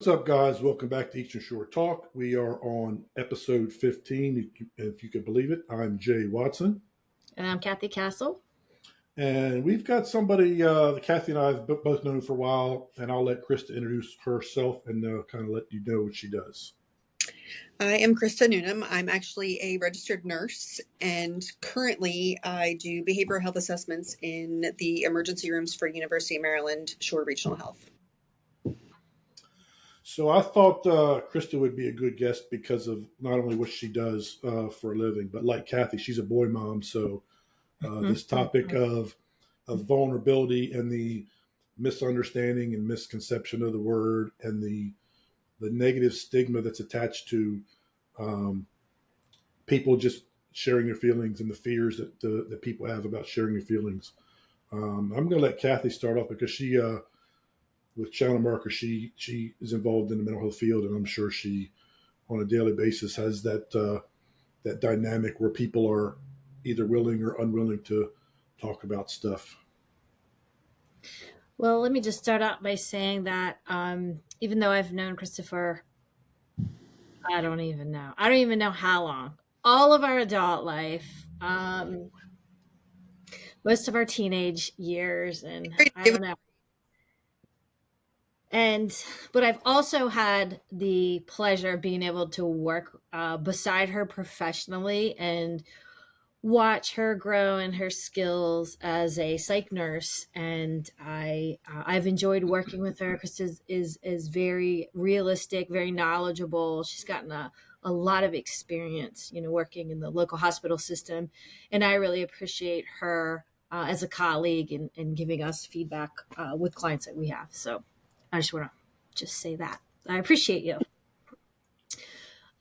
What's up, guys? Welcome back to Eastern Shore Talk. We are on episode 15, if you can believe it. I'm Jay Watson, And I'm Cathy Castle. and we've got somebody that Cathy and I have both known for a while, and I'll let Krista introduce herself and kind of let you know what she does. I am Krista Newnam. I'm actually a registered nurse, and currently I do behavioral health assessments in the emergency rooms for University of Maryland Shore Regional Health. So I thought Krista would be a good guest because of not only what she does for a living, but like Cathy, she's a boy mom. So this topic of vulnerability and the misunderstanding and misconception of the word and the negative stigma that's attached to people just sharing their feelings and the fears that people have about sharing their feelings. I'm going to let Cathy start off because she, with Channel Marker, she is involved in the mental health field, and I'm sure she, on a daily basis, has that dynamic where people are either willing or unwilling to talk about stuff. Well, let me just start out by saying that even though I've known Christopher, I don't even know how long, all of our adult life, most of our teenage years, and I don't know. But I've also had the pleasure of being able to work beside her professionally and watch her grow in her skills as a psych nurse, and I've enjoyed working with her because is very realistic, very knowledgeable. She's gotten a lot of experience, working in the local hospital system, and I really appreciate her as a colleague and giving us feedback with clients that we have. So I just want to just say that I appreciate you.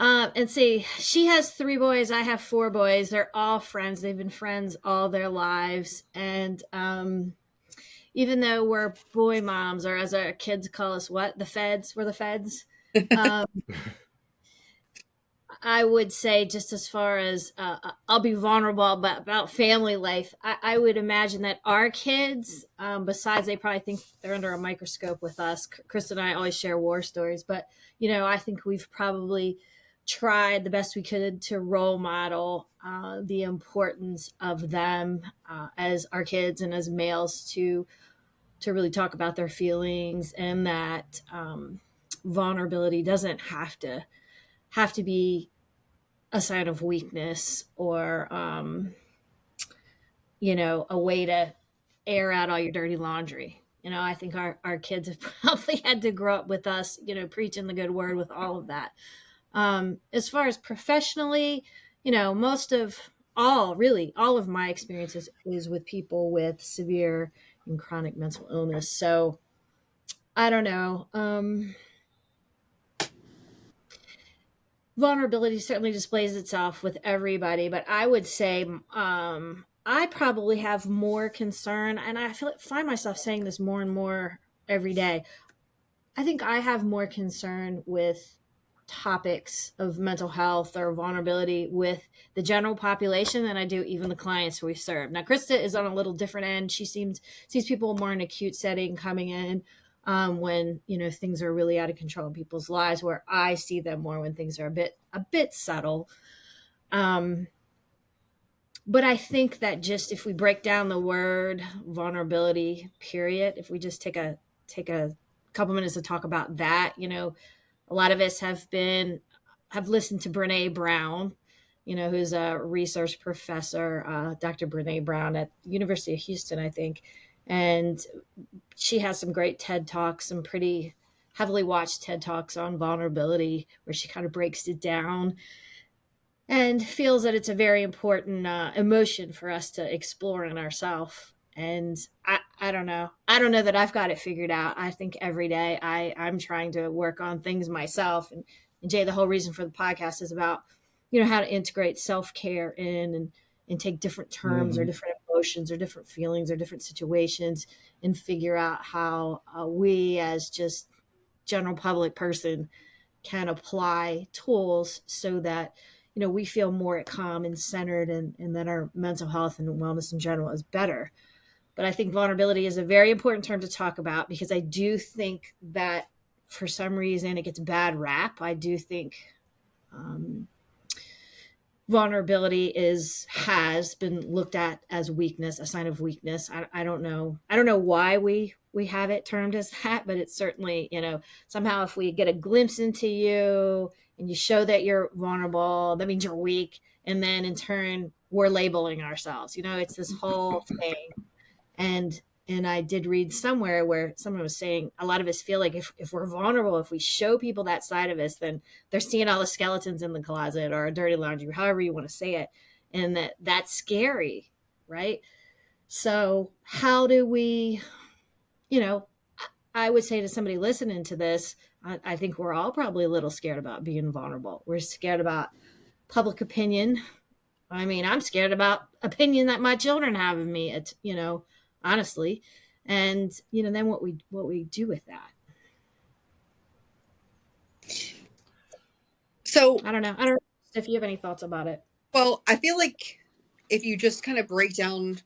And see, she has 3 boys. I have 4 boys. They're all friends. They've been friends all their lives. And even though we're boy moms, or as our kids call us, what? The feds? We're the feds. I would say, just as far as I'll be vulnerable about family life, I would imagine that our kids, besides they probably think they're under a microscope with us. Chris and I always share war stories, but I think we've probably tried the best we could to role model the importance of them as our kids and as males to really talk about their feelings, and that vulnerability doesn't have to be a sign of weakness or a way to air out all your dirty laundry. I think our kids have probably had to grow up with us, preaching the good word with all of that. As far as professionally, most of all of my experiences is with people with severe and chronic mental illness. So I don't know. Vulnerability certainly displays itself with everybody, but I would say I probably have more concern, and find myself saying this more and more every day. I think I have more concern with topics of mental health or vulnerability with the general population than I do even the clients we serve. Now, Krista is on a little different end. She sees people more in an acute setting coming in when things are really out of control in people's lives, where I see them more when things are a bit subtle. But I think that just if we break down the word vulnerability, period, if we just take a couple minutes to talk about that, a lot of us have listened to Brene Brown, who's a research professor, Dr. Brene Brown at University of Houston, I think. And she has some great TED Talks, some pretty heavily watched TED Talks on vulnerability, where she kind of breaks it down and feels that it's a very important emotion for us to explore in ourselves. And I don't know. I don't know that I've got it figured out. I think every day I'm trying to work on things myself. And Jay, the whole reason for the podcast is about, how to integrate self-care in and take different terms or different emotions or different feelings or different situations and figure out how we as just general public person can apply tools so that, we feel more calm and centered and that our mental health and wellness in general is better. But I think vulnerability is a very important term to talk about, because I do think that for some reason it gets a bad rap. I do think vulnerability has been looked at as weakness, a sign of weakness. I don't know. I don't know why we have it termed as that, but it's certainly, somehow if we get a glimpse into you and you show that you're vulnerable, that means you're weak. And then in turn, we're labeling ourselves. It's this whole thing. And I did read somewhere where someone was saying a lot of us feel like if we're vulnerable, if we show people that side of us, then they're seeing all the skeletons in the closet or a dirty laundry, however you want to say it. And that's scary, right? So how do we, I would say to somebody listening to this, I think we're all probably a little scared about being vulnerable. We're scared about public opinion. I mean, I'm scared about opinion that my children have of me, honestly. And, then what we do with that. So I don't know if you have any thoughts about it. Well, I feel like if you just kind of break down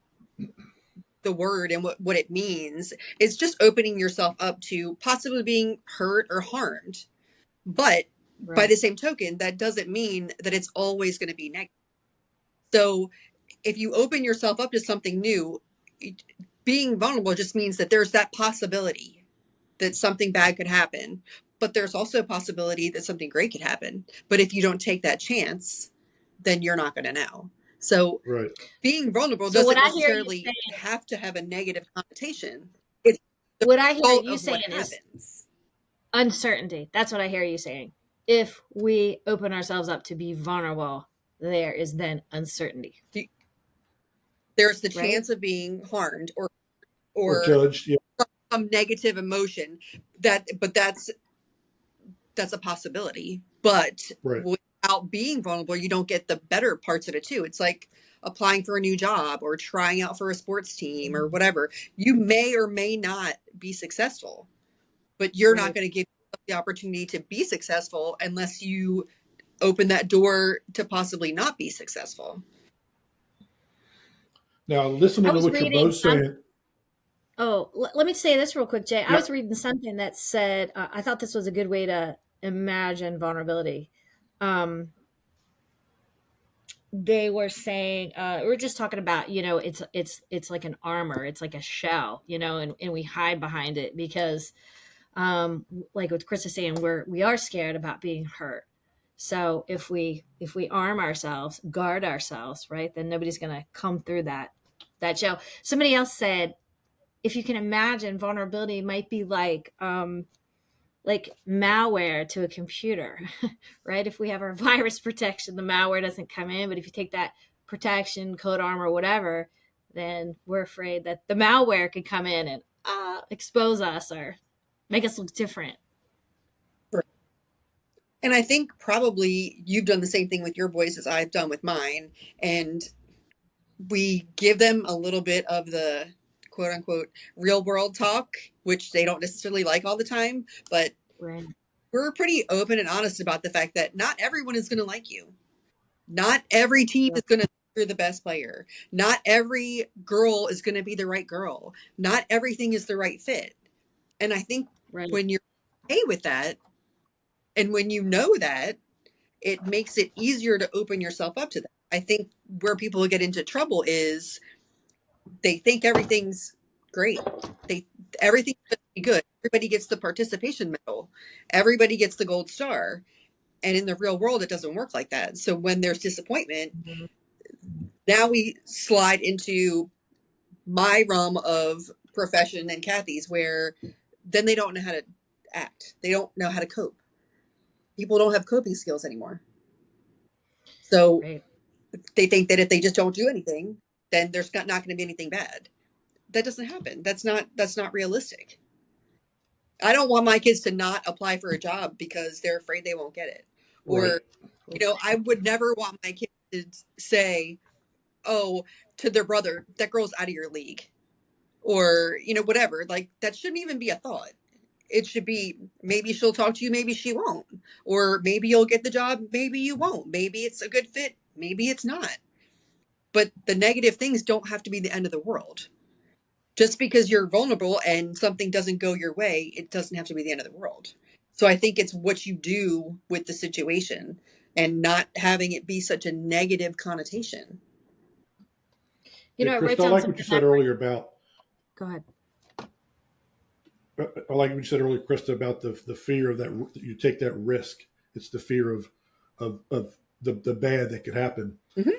the word and what it means, it's just opening yourself up to possibly being hurt or harmed. But by the same token, that doesn't mean that it's always going to be negative. So if you open yourself up to something new, being vulnerable just means that there's that possibility that something bad could happen. But there's also a possibility that something great could happen. But if you don't take that chance, then you're not going to know. So being vulnerable doesn't necessarily have to have a negative connotation. It's what I hear you saying is uncertainty. That's what I hear you saying. If we open ourselves up to be vulnerable, there is then uncertainty. There's the chance of being harmed or judged, some negative emotion. But that's a possibility. But without being vulnerable, you don't get the better parts of it too. It's like applying for a new job or trying out for a sports team or whatever. You may or may not be successful, but you're not going to give the opportunity to be successful unless you open that door to possibly not be successful. Now, listening to what you're both saying. Let me say this real quick, Jay. I was reading something that said, I thought this was a good way to imagine vulnerability. They were saying, we're just talking about, it's like an armor, it's like a shell, and we hide behind it because, like what Chris is saying, we are scared about being hurt. So if we arm ourselves, guard ourselves, right, then nobody's going to come through that shell. Somebody else said, if you can imagine, vulnerability might be like malware to a computer, right? If we have our virus protection, the malware doesn't come in. But if you take that protection, code armor, whatever, then we're afraid that the malware could come in and expose us or make us look different. And I think probably you've done the same thing with your boys as I've done with mine. And we give them a little bit of the quote unquote real world talk, which they don't necessarily like all the time, but we're pretty open and honest about the fact that not everyone is going to like you. Not every team is going to be the best player. Not every girl is going to be the right girl. Not everything is the right fit. And I think when you're okay with that, and when you know that, it makes it easier to open yourself up to that. I think where people get into trouble is they think everything's great. Everything's going to be good. Everybody gets the participation medal. Everybody gets the gold star. And in the real world, it doesn't work like that. So when there's disappointment, now we slide into my realm of profession and Cathy's, where then they don't know how to act. They don't know how to cope. People don't have coping skills anymore. So they think that if they just don't do anything, then there's not going to be anything bad. That doesn't happen. That's not realistic. I don't want my kids to not apply for a job because they're afraid they won't get it. Or, I would never want my kids to say, to their brother, that girl's out of your league. Or, whatever. Like, that shouldn't even be a thought. It should be, maybe she'll talk to you, maybe she won't. Or maybe you'll get the job, maybe you won't. Maybe it's a good fit, maybe it's not. But the negative things don't have to be the end of the world. Just because you're vulnerable and something doesn't go your way, it doesn't have to be the end of the world. So I think it's what you do with the situation and not having it be such a negative connotation. You Yeah, know, I wrote Krista, I down like what you something said that. earlier about. Go ahead. I like what you said earlier, Krista, about the fear of that you take that risk. It's the fear of the bad that could happen. Mm-hmm.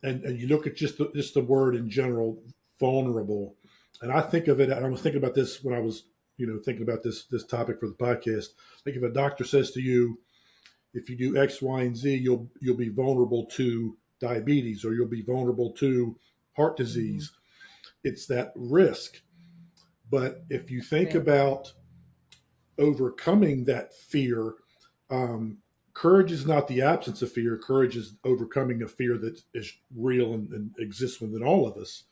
And you look at just the word in general, vulnerable. And I think of it. And I was thinking about this when I was thinking about this topic for the podcast. Like if a doctor says to you, if you do X, Y, and Z, you'll be vulnerable to diabetes or you'll be vulnerable to heart disease. It's that risk. But if you think Right. about overcoming that fear, um, courage is not the absence of fear. Courage is overcoming a fear that is real and exists within all of us.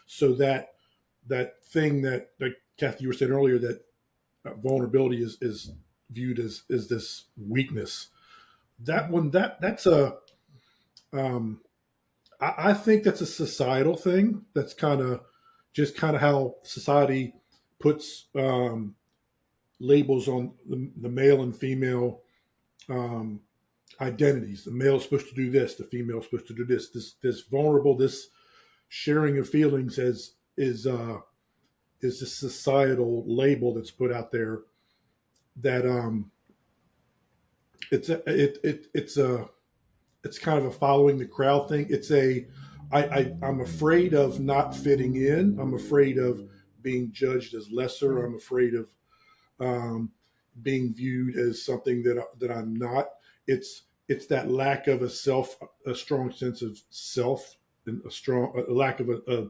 So that thing that, like Cathy, you were saying earlier, that vulnerability is viewed as this weakness. That one, that's a um, I think that's a societal thing. That's kind of how society puts labels on the male and female um, identities. The male is supposed to do this. The female is supposed to do this. This vulnerable. This sharing of feelings is a societal label that's put out there that it's kind of a following the crowd thing. I'm afraid of not fitting in. I'm afraid of being judged as lesser. I'm afraid of um, being viewed as something that I'm not. It's that lack of a strong sense of self, and a lack of a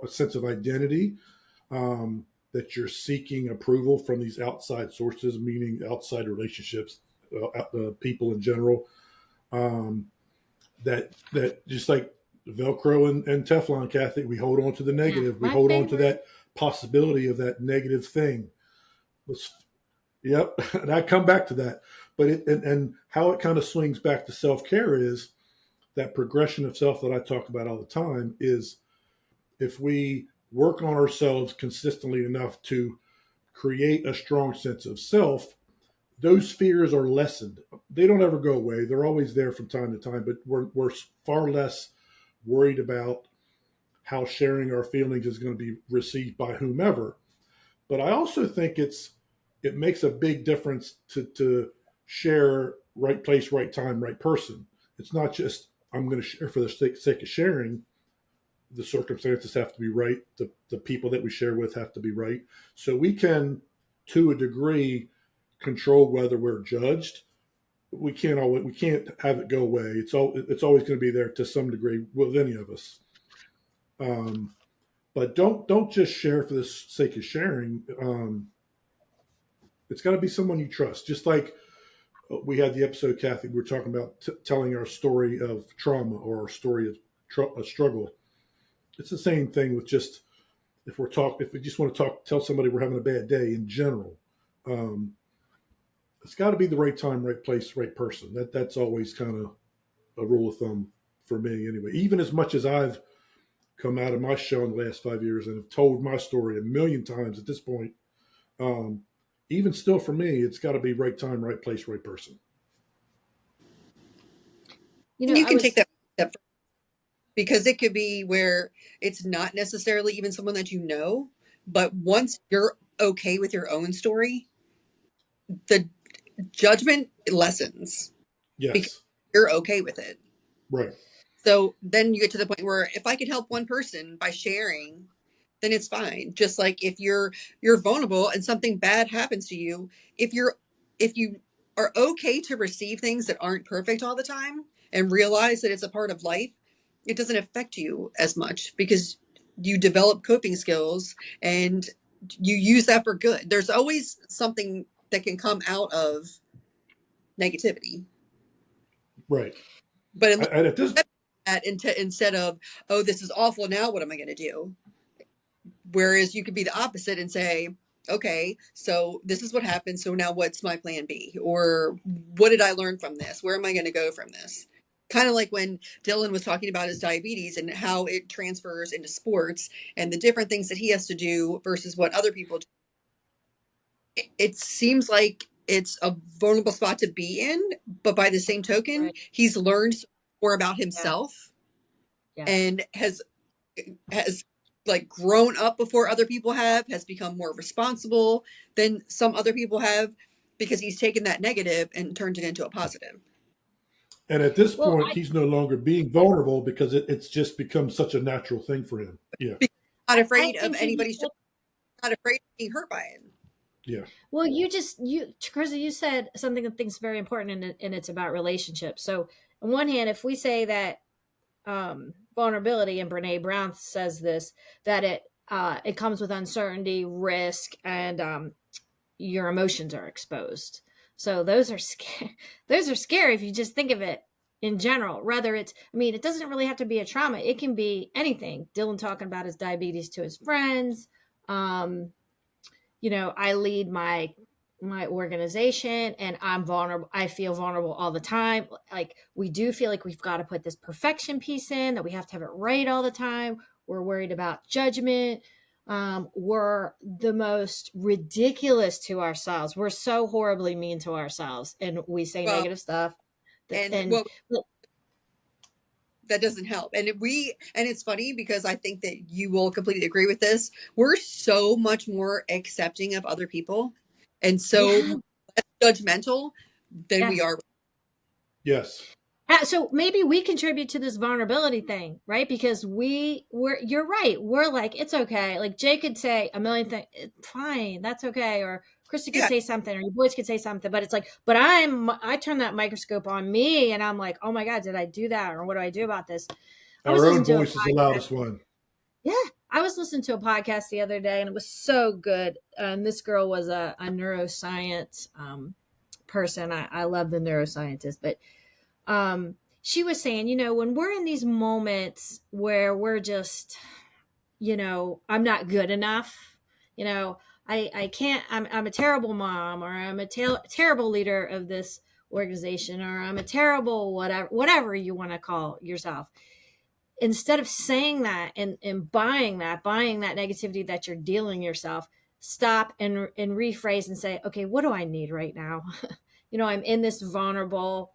sense of identity. That you're seeking approval from these outside sources, meaning outside relationships, people in general. Um, that just like Velcro and Teflon, Kathy, we hold on to the Yeah, negative. We my hold on to favorite. that possibility of that negative thing. Yep, and I come back to that. But and how it kind of swings back to self care is that progression of self that I talk about all the time is if we work on ourselves consistently enough to create a strong sense of self, those fears are lessened. They don't ever go away. They're always there from time to time, but we're far less worried about how sharing our feelings is going to be received by whomever. But I also think it makes a big difference to share right place, right time, right person. It's not just I'm going to share for the sake of sharing. The circumstances have to be right. The people that we share with have to be right. So we can, to a degree, control whether we're judged. We can't have it go away. It's always going to be there to some degree with any of us. Um, but don't just share for the sake of sharing. It's got to be someone you trust. Just like we had the episode, Kathy, we were talking about telling our story of trauma or our story of a struggle. It's the same thing with just if we just want to tell somebody we're having a bad day in general. Um, it's got to be the right time, right place, right person. That's always kind of a rule of thumb for me, anyway. Even as much as I've come out of my show in the last 5 years and have told my story a million times at this point, um, even still for me, it's got to be right time, right place, right person. You And know, you I can take was. that step because it could be where it's not necessarily even someone that you know, but once you're okay with your own story, the judgment lessens because Yes, you're okay with it. right, So then you get to the point where if I could help one person by sharing, then it's fine. Just like if you're vulnerable and something bad happens to you, if you are okay to receive things that aren't perfect all the time and realize that it's a part of life, it doesn't affect you as much because you develop coping skills and you use that for good. There's always something that can come out of negativity. right. But unless And at this, that instead of, oh, this is awful, now what am I going to do? Whereas you could be the opposite and say, okay, so this is what happened. So now what's my plan B? Or what did I learn from this? Where am I going to go from this? Kind of like when Dylan was talking about his diabetes and how it transfers into sports and the different things that he has to do versus what other people do. It seems like it's a vulnerable spot to be in, but by the same token, Right. he's learned more about Yes. himself Yes. and has like grown up before other people has become more responsible than some other people have, because he's taken that negative and turned it into a positive. And at this Well, point, he's no longer being vulnerable because it's just become such a natural thing for him. Yeah. Because he's not I afraid of think anybody's judgment, not afraid of being hurt by it. Yeah. well, Krista, you said something that I think is very important, and it's about relationships. So, on one hand, if we say that vulnerability, and Brene Brown says this, that it comes with uncertainty, risk, and your emotions are exposed. So those are those are scary if you just think of it in general. Rather, it doesn't really have to be a trauma. It can be anything. Dylan talking about his diabetes to his friends. I lead my organization, and I'm vulnerable. I feel vulnerable all the time. Like, we do feel like we've got to put this perfection piece in, that we have to have it right all the time. We're worried about judgment. We're the most ridiculous to ourselves. We're so horribly mean to ourselves, and we say Well, negative stuff. and And well, that doesn't help. And it's funny because I think that you will completely agree with this. We're so much more accepting of other people and so yeah, judgmental than we yes. are. Yes. So maybe we contribute to this vulnerability thing, right? Because you're right. We're like, it's okay. Like, Jay could say a million things, fine, that's okay. Or Krista could Yeah. say something, or your boys could say something, but it's like, but I turn that microscope on me, and I'm like, oh my God, did I do that? Or what do I do about this? Our own voice is the loudest one. Yeah. I was listening to a podcast the other day, and it was so good. And this girl was a neuroscience person. I love the neuroscientist, but she was saying, when we're in these moments where we're just, I'm not good enough, I can't, I'm a terrible mom, or I'm a terrible leader of this organization, or I'm a terrible whatever you want to call yourself. Instead of saying that and buying that negativity that you're dealing yourself, stop and rephrase and say, okay, what do I need right now? I'm in this vulnerable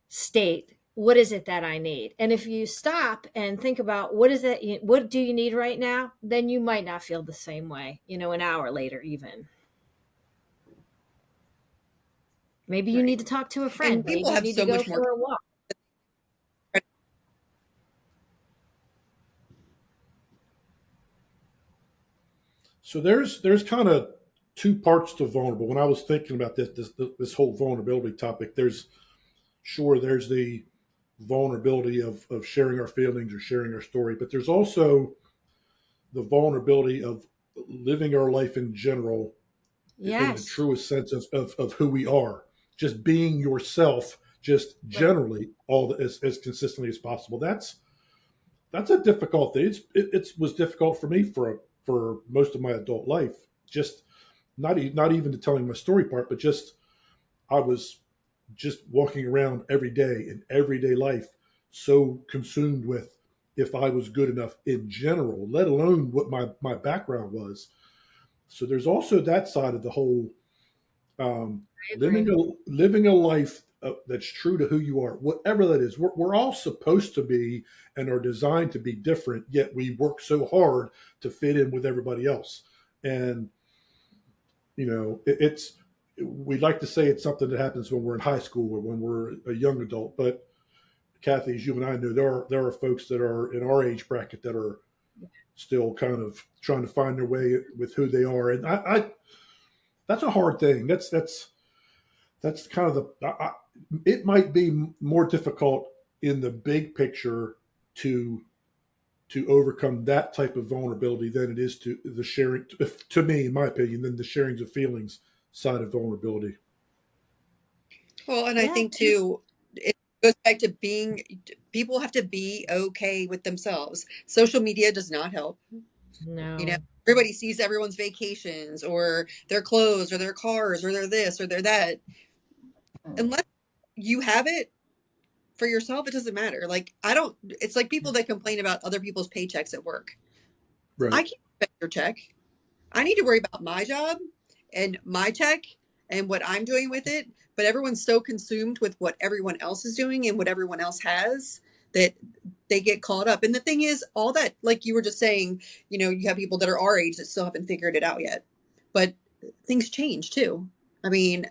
state. What is it that I need? And if you stop and think about what do you need right now, then you might not feel the same way, an hour later, even. Maybe you need to talk to a friend. And people Maybe you have need so to go much more. for a walk. So there's kind of two parts to vulnerable. When I was thinking about this whole vulnerability topic, there's the vulnerability of sharing our feelings or sharing our story, but there's also the vulnerability of living our life in general in the Yes. truest sense of who we are, just being yourself, just generally as consistently as possible. That's a difficult thing. It was difficult for me for most of my adult life. Just not even to telling my story part, but just I was just walking around every day in everyday life, so consumed with if I was good enough in general, let alone what my background was. So there's also that side of the whole living a life that's true to who you are, whatever that is. We're all supposed to be and are designed to be different, yet we work so hard to fit in with everybody else. And it's we like to say it's something that happens when we're in high school or when we're a young adult, but Cathy, as you and I know, there are folks that are in our age bracket that are still kind of trying to find their way with who they are, and I that's a hard thing. That's kind of it might be more difficult in the big picture to overcome that type of vulnerability than it is to the sharing, to me, in my opinion, than the sharings of feelings side of vulnerability. Well, and I think too, it goes back to people have to be okay with themselves. Social media does not help. No. Everybody sees everyone's vacations or their clothes or their cars or their this or their that. Unless you have it for yourself, it doesn't matter. Like, it's like people that complain about other people's paychecks at work. Right. I can't expect your check. I need to worry about my job and my check and what I'm doing with it, but everyone's so consumed with what everyone else is doing and what everyone else has that they get caught up. And the thing is, all that, like you were just saying, you have people that are our age that still haven't figured it out yet. But things change too. I mean,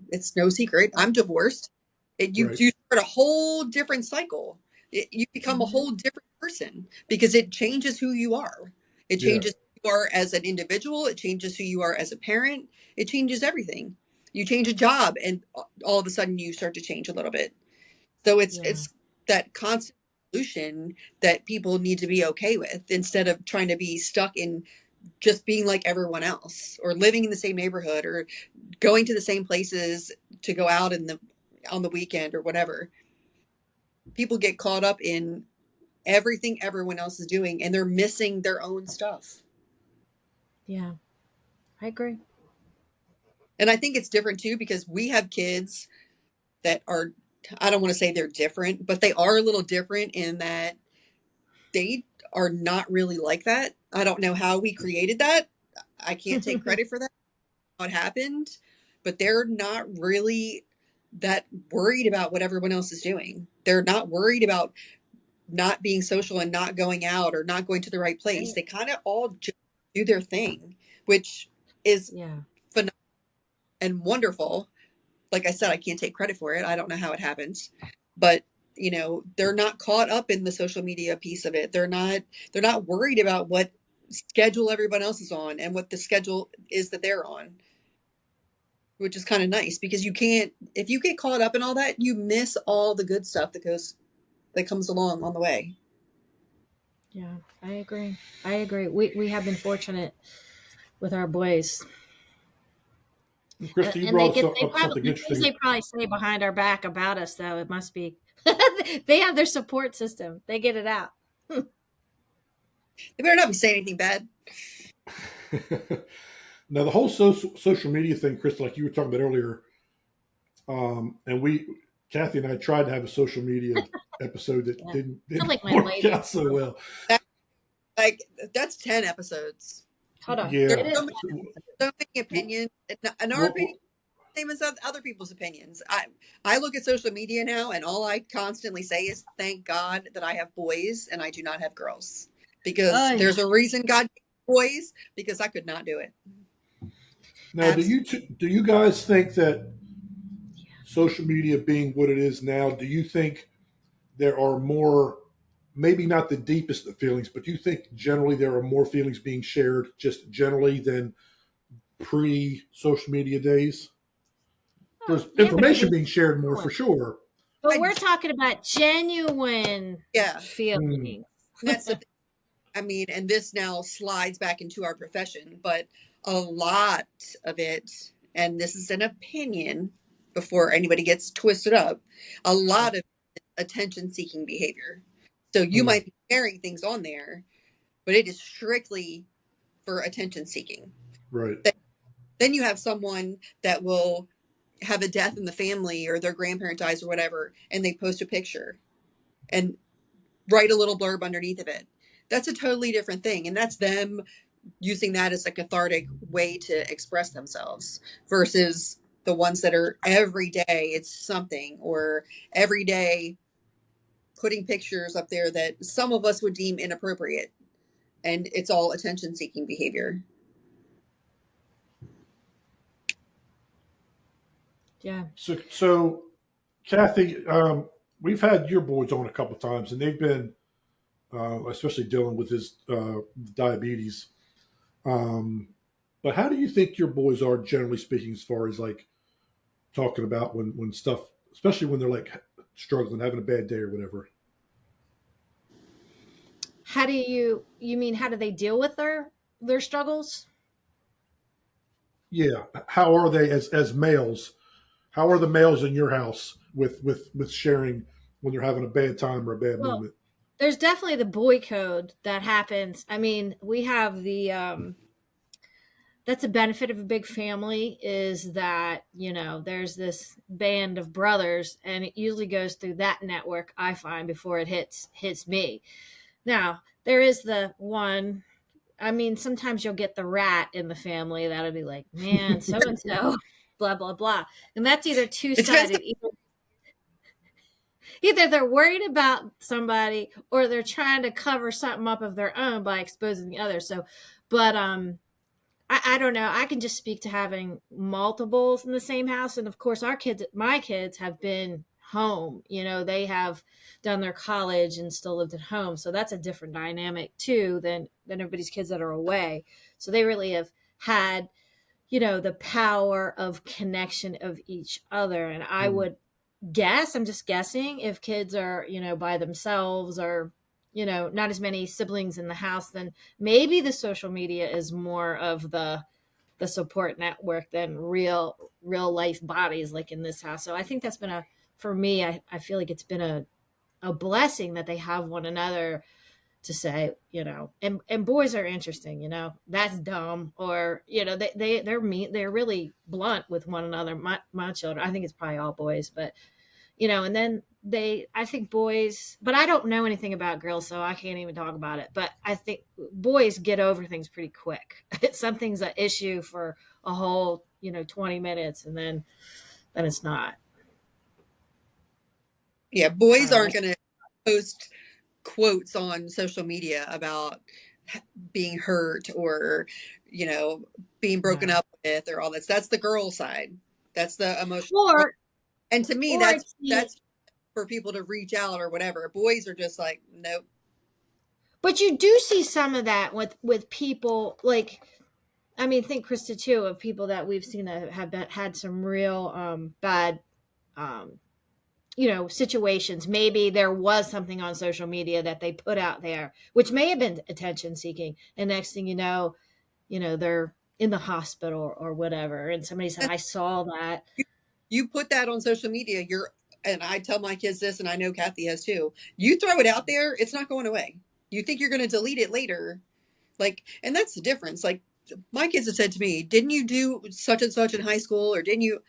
it's no secret. I'm divorced. Right. You start a whole different cycle. You become a whole different person because it changes who you are. It Yeah. changes who you are as an individual. It changes who you are as a parent. It changes everything. You change a job, and all of a sudden you start to change a little bit. So it's that constant evolution that people need to be okay with instead of trying to be stuck in just being like everyone else or living in the same neighborhood or going to the same places to go out on the weekend or whatever. People get caught up in everything everyone else is doing and they're missing their own stuff. Yeah, I agree. And I think it's different too because we have kids that are, I don't want to say they're different, but they are a little different in that they are not really like that. I don't know how we created that. I can't take credit for that, what happened, but they're not really that worried about what everyone else is doing. They're not worried about not being social and not going out or not going to the right place. They kind of all just do their thing, which is phenomenal and wonderful. Like I said, I can't take credit for it. I don't know how it happens, but they're not caught up in the social media piece of it. They're not worried about what schedule everyone else is on and what the schedule is that they're on, which is kind of nice because if you get caught up in all that, you miss all the good stuff that comes along on the way. Yeah, I agree. We have been fortunate with our boys. Krista, you And they brought get up something the things interesting. they probably say behind our back about us, though, it must be they have their support system. They get it out. They better not be saying anything bad. Now, the whole social media thing, Krista, like you were talking about earlier, and Cathy and I tried to have a social media episode that didn't Like my work lady. out so well. That's 10 episodes. Hold on. Yeah. It is So many opinions, and our opinion same as other people's opinions. I look at social media now, and all I constantly say is, "Thank God that I have boys and I do not have girls," because there's a reason God gave boys because I could not do it. Now, do you guys think that social media being what it is now, do you think there are more, maybe not the deepest of feelings, but do you think generally there are more feelings being shared just generally than pre-social media days? There's information being shared more for sure. But we're talking about genuine feelings. And that's the thing. I mean, and this now slides back into our profession, but a lot of it, and this is an opinion before anybody gets twisted up, a lot of attention-seeking behavior. So you might be sharing things on there, but it is strictly for attention-seeking. Right. Then you have someone that will have a death in the family or their grandparent dies or whatever, and they post a picture and write a little blurb underneath of it. That's a totally different thing. And that's them using that as a cathartic way to express themselves versus the ones that are every day it's something, or every day putting pictures up there that some of us would deem inappropriate, and it's all attention seeking behavior. Yeah. So Cathy, we've had your boys on a couple of times, and they've been, especially Dylan with his diabetes. But how do you think your boys are, generally speaking, as far as like talking about when stuff, especially when they're like struggling, having a bad day or whatever? How do you mean how do they deal with their struggles? Yeah. How are they as males? How are the males in your house with sharing when they're having a bad time or a bad moment? There's definitely the boy code that happens. I mean, we have that's a benefit of a big family is that, there's this band of brothers and it usually goes through that network, I find, before it hits me. Now, there is the one, I mean, sometimes you'll get the rat in the family that'll be like, man, so and so blah, blah, blah. And that's either It's been two-sided. Either they're worried about somebody or they're trying to cover something up of their own by exposing the other. So, but I don't know. I can just speak to having multiples in the same house. And of course, my kids have been home. They have done their college and still lived at home. So that's a different dynamic too than everybody's kids that are away. So they really have had, the power of connection of each other. And I would guess, I'm just guessing, if kids are, by themselves or, not as many siblings in the house, then maybe the social media is more of the support network than real life bodies like in this house. So I think that's been for me, I feel like it's been a blessing that they have one another to say, and boys are interesting, that's dumb, or, they're mean, they're really blunt with one another. My children, I think it's probably all boys, but and then I think boys, but I don't know anything about girls, so I can't even talk about it. But I think boys get over things pretty quick. Something's an issue for a whole, 20 minutes, and then it's not. Yeah, boys aren't going to post quotes on social media about being hurt or, being broken up with or all that. That's the girl side. That's the emotional. And to me, that's for people to reach out or whatever. Boys are just like, nope. But you do see some of that with people, like, I mean, think Krista too, of people that we've seen that have had some real bad, situations. Maybe there was something on social media that they put out there, which may have been attention seeking. And next thing you know, they're in the hospital or whatever. And somebody said, I saw that. You put that on social media, and I tell my kids this, and I know Cathy has too. You throw it out there, it's not going away. You think you're going to delete it later. And that's the difference. Like, my kids have said to me, didn't you do such and such in high school? Or didn't you?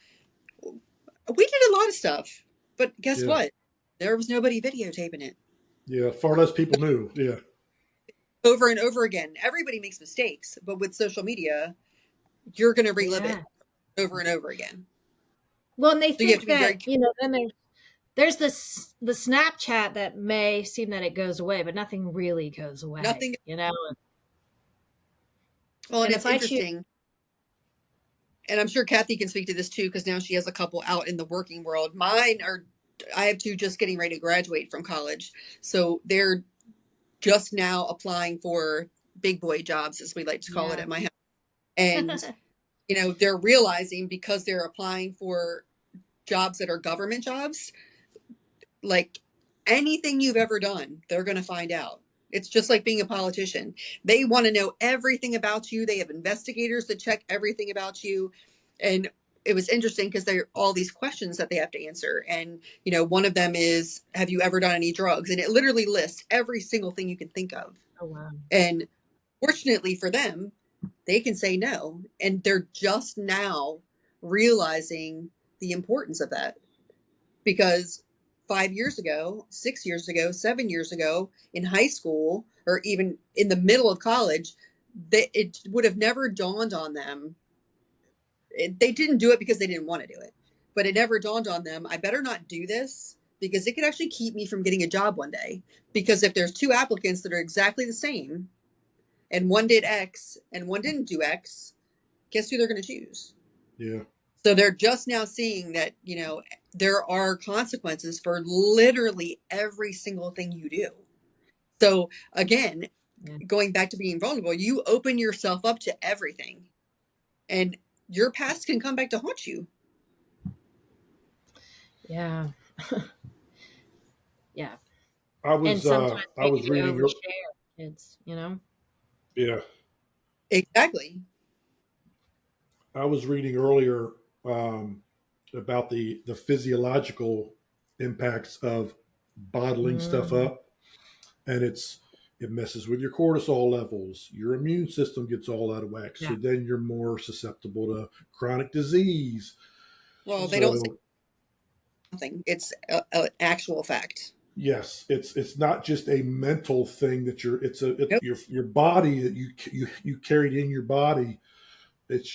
We did a lot of stuff. But guess what? There was nobody videotaping it. Yeah, far less people knew. Yeah. Over and over again. Everybody makes mistakes. But with social media, you're going to relive it over and over again. Well, and they think that, then there's the Snapchat that may seem that it goes away, but nothing really goes away. Nothing. Well, and it's interesting. And I'm sure Cathy can speak to this too, because now she has a couple out in the working world. I have two just getting ready to graduate from college. So they're just now applying for big boy jobs, as we like to call it at my house. And, they're realizing, because they're applying for jobs that are government jobs, like anything you've ever done, they're going to find out. It's just like being a politician. They want to know everything about you. They have investigators that check everything about you. And it was interesting because there are all these questions that they have to answer. And, one of them is, have you ever done any drugs? And it literally lists every single thing you can think of. Oh, wow. And fortunately for them, they can say no. And they're just now realizing the importance of that. Because 5 years ago, 6 years ago, 7 years ago, in high school, or even in the middle of college, it would have never dawned on them. They didn't do it because they didn't want to do it, but it never dawned on them, I better not do this, because it could actually keep me from getting a job one day. Because if there's two applicants that are exactly the same, and one did X and one didn't do X, guess who they're going to choose? Yeah. So they're just now seeing that, there are consequences for literally every single thing you do. So again, going back to being vulnerable, you open yourself up to everything, and your past can come back to haunt you. Yeah. Yeah. I was reading kids, Yeah. Exactly. I was reading earlier about the physiological impacts of bottling stuff up, and it messes with your cortisol levels. Your immune system gets all out of whack, so then you're more susceptible to chronic disease. Well, they don't say nothing. It's an actual fact. Yes, it's not just a mental thing that your body that you carried in your body. It's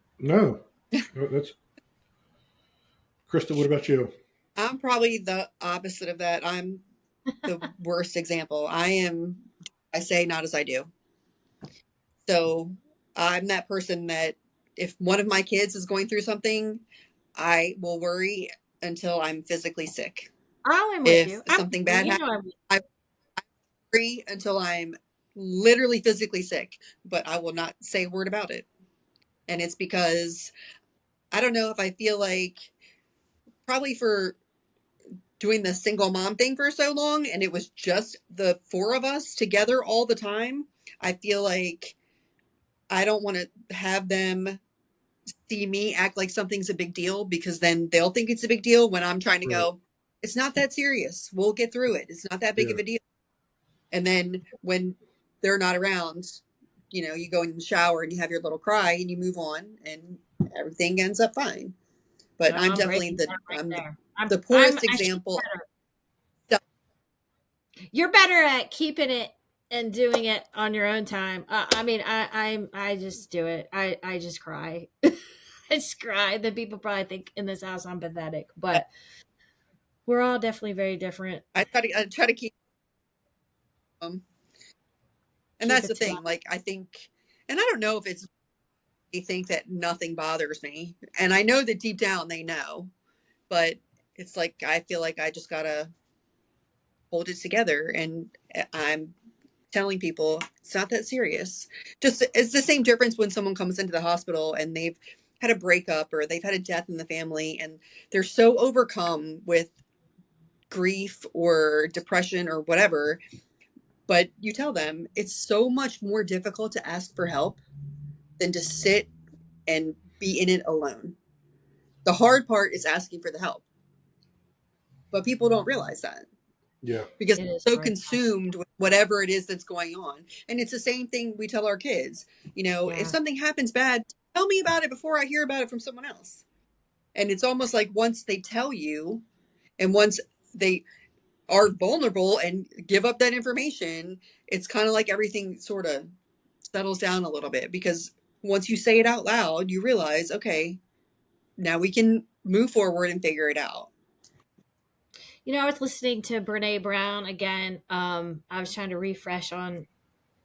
No, that's Krista. What about you? I'm probably the opposite of that. I'm the worst example. I say not as I do. So I'm that person that if one of my kids is going through something, I will worry until I'm physically sick. Oh, I'm with If you. I'm something with bad you. You happens, know I'm with I worry until I'm literally physically sick, but I will not say a word about it. And it's because I don't know if I feel like probably for doing the single mom thing for so long and it was just the four of us together all the time. I feel like I don't want to have them see me act like something's a big deal because then they'll think it's a big deal when I'm trying to Right. go, it's not that serious. We'll get through it. It's not that big Yeah. of a deal. And then when they're not around, you go in the shower and you have your little cry and you move on and everything ends up fine. But no, I'm I'm definitely breaking down right there. the I'm poorest actually example. better. You're better at keeping it and doing it on your own time. I mean, I just do it. I just cry. I just cry. The people probably think in this house I'm pathetic, but we're all definitely very different. I try to keep them. And Keep that's it the together. thing. Like, I think, and I don't know if it's, they think that nothing bothers me. And I know that deep down they know, but it's like, I feel like I just gotta hold it together. And I'm telling people it's not that serious. Just, it's the same difference when someone comes into the hospital and they've had a breakup or they've had a death in the family and they're so overcome with grief or depression or whatever. But you tell them it's so much more difficult to ask for help than to sit and be in it alone. The hard part is asking for the help, but people don't realize that Yeah. because It is they're so hard. consumed with whatever it is that's going on. And it's the same thing we tell our kids. If Yeah. something happens bad, tell me about it before I hear about it from someone else. And it's almost like once they tell you and once they are vulnerable and give up that information, it's kind of like everything sort of settles down a little bit because once you say it out loud, you realize, okay, now we can move forward and figure it out. I was listening to Brene Brown again. I was trying to refresh on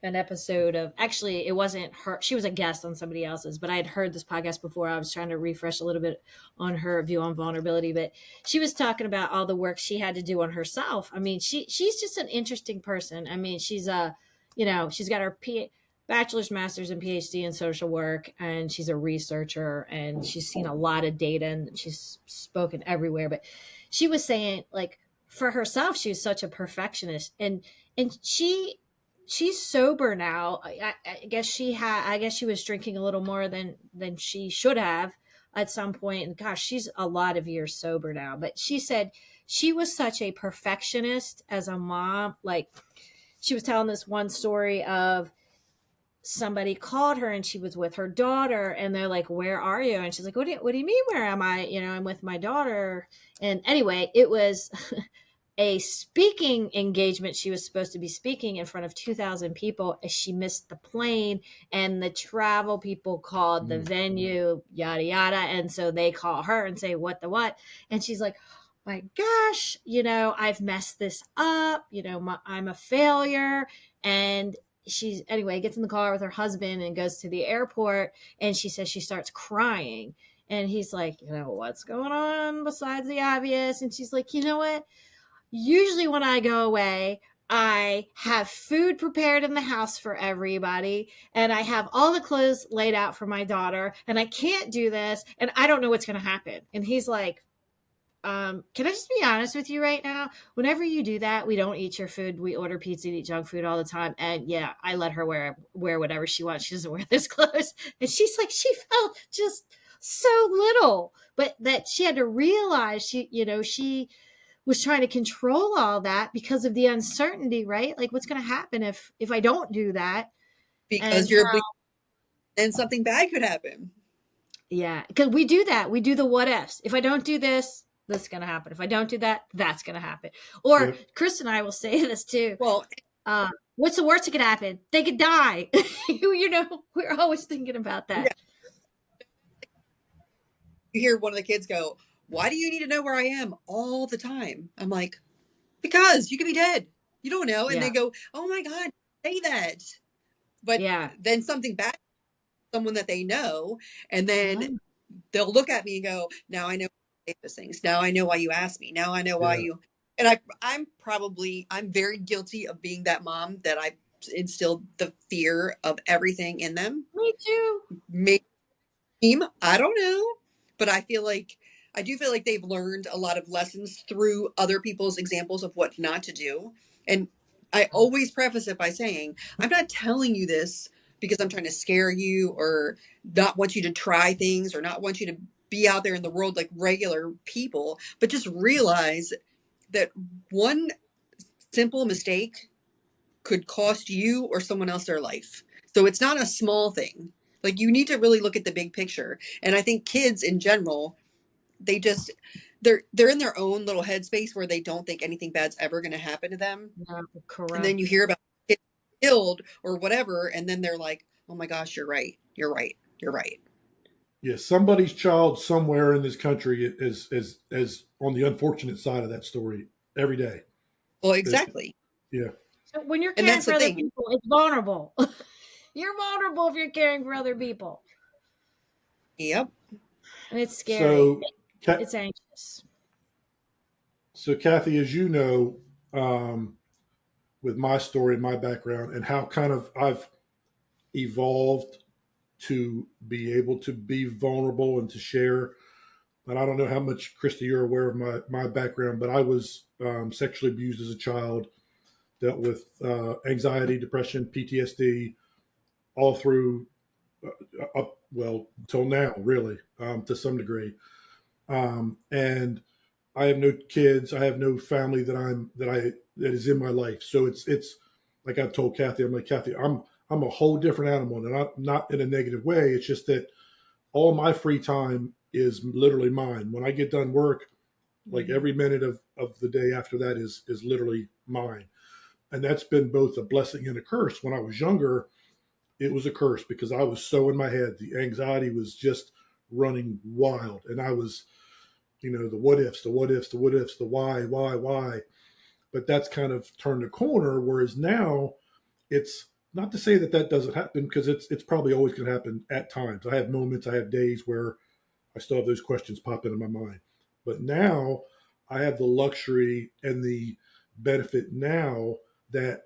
an episode of, actually it wasn't her, she was a guest on somebody else's, but I had heard this podcast before. I was trying to refresh a little bit on her view on vulnerability, but she was talking about all the work she had to do on herself. I mean, she's just an interesting person. I mean, she's she's got her bachelor's, master's, and PhD in social work, and she's a researcher, and she's seen a lot of data, and she's spoken everywhere. But she was saying, like, for herself, she was such a perfectionist, and she's sober now. I guess I guess she was drinking a little more than she should have at some point. And gosh, she's a lot of years sober now. But she said she was such a perfectionist as a mom. Like, she was telling this one story of somebody called her and she was with her daughter, and they're like, "Where are you?" And she's like, what do you mean, where am I? I'm with my daughter. And anyway, it was a speaking engagement. She was supposed to be speaking in front of 2,000 people. She missed the plane, and the travel people called the venue, yada yada, and so they call her and say, what the what? And she's like, my gosh, I've messed this up. I'm a failure. And she's, anyway, gets in the car with her husband and goes to the airport, and she says she starts crying, and he's like, what's going on besides the obvious? And she's like, you know what, usually when I go away, I have food prepared in the house for everybody, and I have all the clothes laid out for my daughter, and I can't do this, and I don't know what's going to happen. And he's like, can I just be honest with you right now? Whenever you do that, we don't eat your food. We order pizza and eat junk food all the time. And yeah, I let her wear whatever she wants. She doesn't wear those clothes. And she's like, she felt just so little, but that she had to realize she was trying to control all that because of the uncertainty, right? Like, what's going to happen if I don't do that? Because And then something bad could happen. yeah, because we do that. We do the what ifs. If I don't do this, this is going to happen. If I don't do that, that's going to happen. Or Yep. Chris and I will say this too. Well, What's the worst that could happen? They could die. We're always thinking about that. you hear one of the kids go, "Why do you need to know where I am all the time?" I'm like, "Because you could be dead. You don't know." And Yeah. they go, "Oh my God, say that." But Yeah. then something bad, someone that they know, and then Yeah. they'll look at me and go, "Now I know why you say those things. Now I know why you asked me. Now I know why Yeah. you." And I'm very guilty of being that mom that I instilled the fear of everything in them. Me too. Maybe I don't know, but I do feel like they've learned a lot of lessons through other people's examples of what not to do. And I always preface it by saying, I'm not telling you this because I'm trying to scare you or not want you to try things or not want you to be out there in the world like regular people, but just realize that one simple mistake could cost you or someone else their life. So it's not a small thing. Like you need to really look at the big picture. And I think kids in general, they just they're in their own little headspace where they don't think anything bad's ever going to happen to them. Yeah, And then you correct. hear about kids killed or whatever, and then they're like, "Oh my gosh, you're right. You're right. You're right." Yeah, somebody's child somewhere in this country is on the unfortunate side of that story every day. Well, It- exactly. yeah, So when you're And caring that's for the other thing. people, it's vulnerable. You're vulnerable if you're caring for other people. Yep. And it's scary. so It's anxious. so Kathy, as you know, um, with my story and my background and how kind of I've evolved to be able to be vulnerable and to share. And I don't know how much, Krista, you're aware of my background, but I was sexually abused as a child, dealt with anxiety, depression, PTSD, all through up, well, till now, really, to some degree. And I have no kids. I have no family that is in my life. So it's like I've told Cathy. I'm like, Cathy, I'm a whole different animal, and I'm not in a negative way. It's just that all my free time is literally mine. When I get done work, like every minute of the day after that is literally mine. And that's been both a blessing and a curse. When I was younger, it was a curse because I was so in my head. The anxiety was just running wild. And I was, the what ifs, the what ifs, the what ifs, the why. But that's kind of turned a corner. Whereas now it's not to say that that doesn't happen because it's probably always going to happen at times. I have moments, I have days where I still have those questions pop into my mind. But now I have the luxury and the benefit now that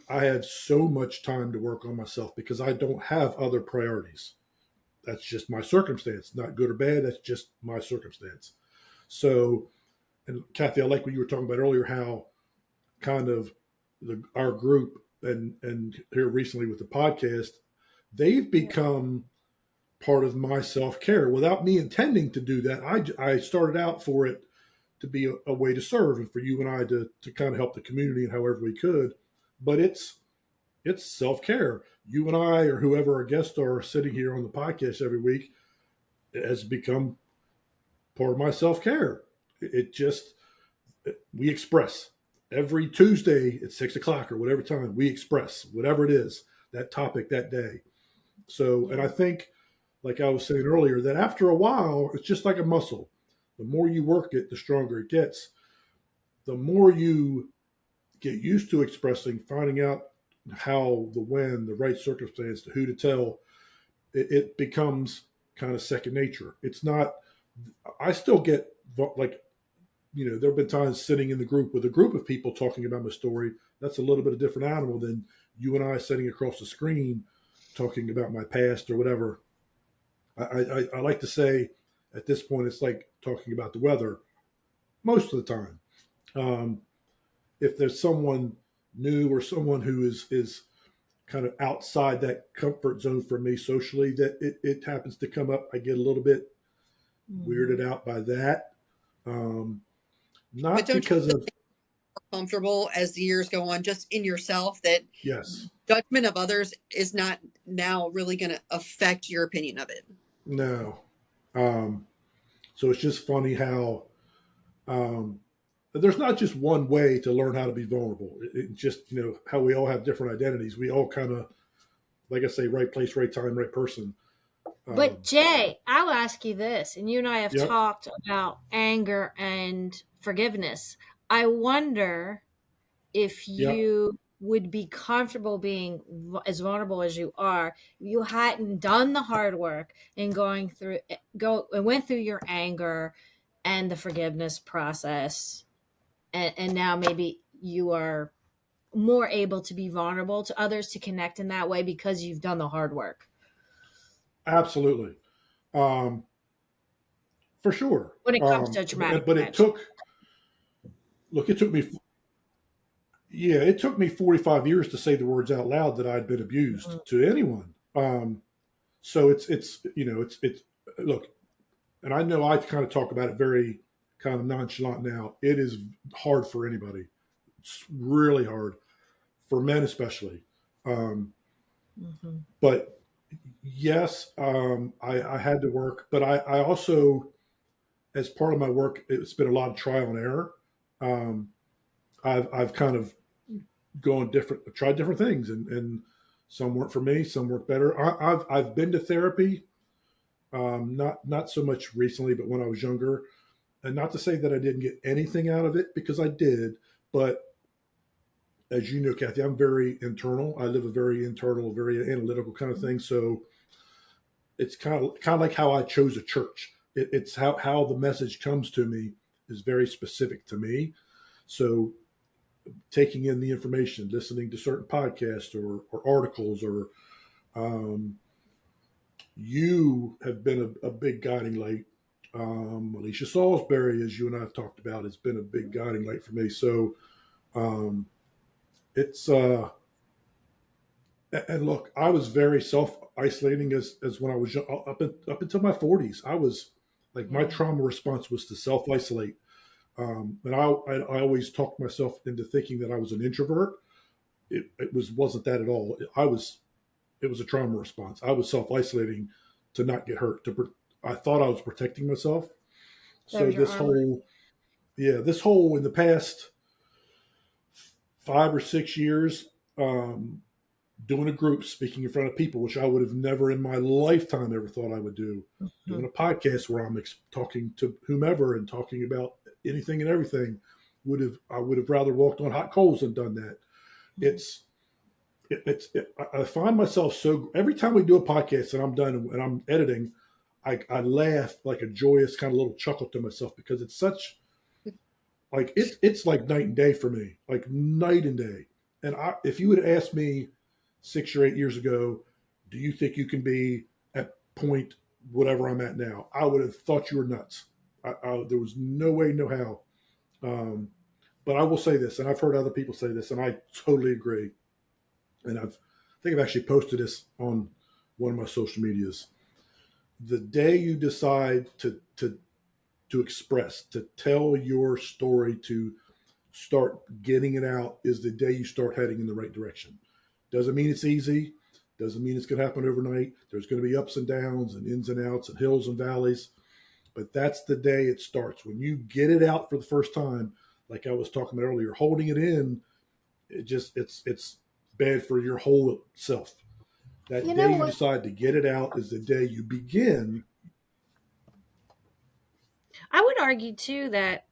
I have so much time to work on myself because I don't have other priorities. That's just my circumstance, not good or bad. That's just my circumstance. So, and Cathy, I like what you were talking about earlier, how kind of our group and here recently with the podcast, they've become part of my self care without me intending to do that. I started out for it to be a way to serve and for you and I to kind of help the community in however we could. But it's self care. You and I, or whoever our guests are sitting here on the podcast every week, has become part of my self care. It just, we express every Tuesday at 6 o'clock or whatever time we express whatever it is, that topic that day. So, and I think, like I was saying earlier, that after a while, it's just like a muscle. The more you work it, the stronger it gets. The more you get used to expressing, finding out how, the when, the right circumstance, who to tell, it becomes kind of second nature. It's not, I still get like, there have been times sitting in the group with a group of people talking about my story. That's a little bit of a different animal than you and I sitting across the screen talking about my past or whatever. I like to say at this point, it's like talking about the weather most of the time. Um, if there's someone new or someone who is kind of outside that comfort zone for me socially, that it happens to come up, I get a little bit weirded out by that. Um, But not don't you because feel of, more comfortable as the years go on, just in yourself, that yes, judgment of others is not now really going to affect your opinion of it? no. Um, so it's just funny how um, there's not just one way to learn how to be vulnerable. It just, how we all have different identities. We all kind of, like I say, right place, right time, right person. But Jay, I'll ask you this, and you and I have Yep. talked about anger and forgiveness. I wonder if Yep. you would be comfortable being as vulnerable as you are if you hadn't done the hard work and went through your anger and the forgiveness process, and now maybe you are more able to be vulnerable to others, to connect in that way because you've done the hard work Absolutely. Um, for sure. when it comes to a traumatic But it event. took, look, it took me, yeah, it took me 45 years to say the words out loud that I'd been abused Mhm. to anyone. So it's, look, and I know I kind of talk about it very kind of nonchalant now. It is hard for anybody. It's really hard for men, especially. Um, Mhm. but yes, I had to work, but I also, as part of my work, it's been a lot of trial and error. Um, I've kind of tried different things, and some work for me, some work better. I've been to therapy, not so much recently, but when I was younger, and not to say that I didn't get anything out of it because I did, but as you know, Cathy, I'm very internal. I live a very internal, very analytical kind of thing. So it's kind of like how I chose a church. It's how the message comes to me is very specific to me. So taking in the information, listening to certain podcasts or articles, or um, you have been a big guiding light. Alicia Salisbury, as you and I have talked about, has been a big guiding light for me. So um, it's and look, I was very self isolating as when I was up until my 40s. I was like my Yeah. trauma response was to self isolate, and I always talked myself into thinking that I was an introvert. It wasn't that at all. It was a trauma response. I was self isolating to not get hurt. I thought I was protecting myself. That So was your armor. this whole in the past 5 or 6 years, um, doing a group, speaking in front of people, which I would have never in my lifetime ever thought I would do. Doing Mhm. a podcast where I'm talking to whomever and talking about anything and everything. I would have rather walked on hot coals than done that. It's I find myself so every time we do a podcast and I'm done and I'm editing, I laugh like a joyous kind of little chuckle to myself because it's such like it's like night and day for me, like night and day. And if you would have asked me 6 or 8 years ago, do you think you can be at point whatever I'm at now? I would have thought you were nuts. There was no way, no how. But I will say this, and I've heard other people say this, and I totally agree. And I think I've actually posted this on one of my social medias. The day you decide to express, to tell your story, to start getting it out, is the day you start heading in the right direction. Doesn't mean it's easy. Doesn't mean it's going to happen overnight. There's going to be ups and downs and ins and outs and hills and valleys. But that's the day it starts. When you get it out for the first time, like I was talking about earlier, holding it in, it's bad for your whole self. That You day know you what? decide to get it out is the day you begin. I would argue too that,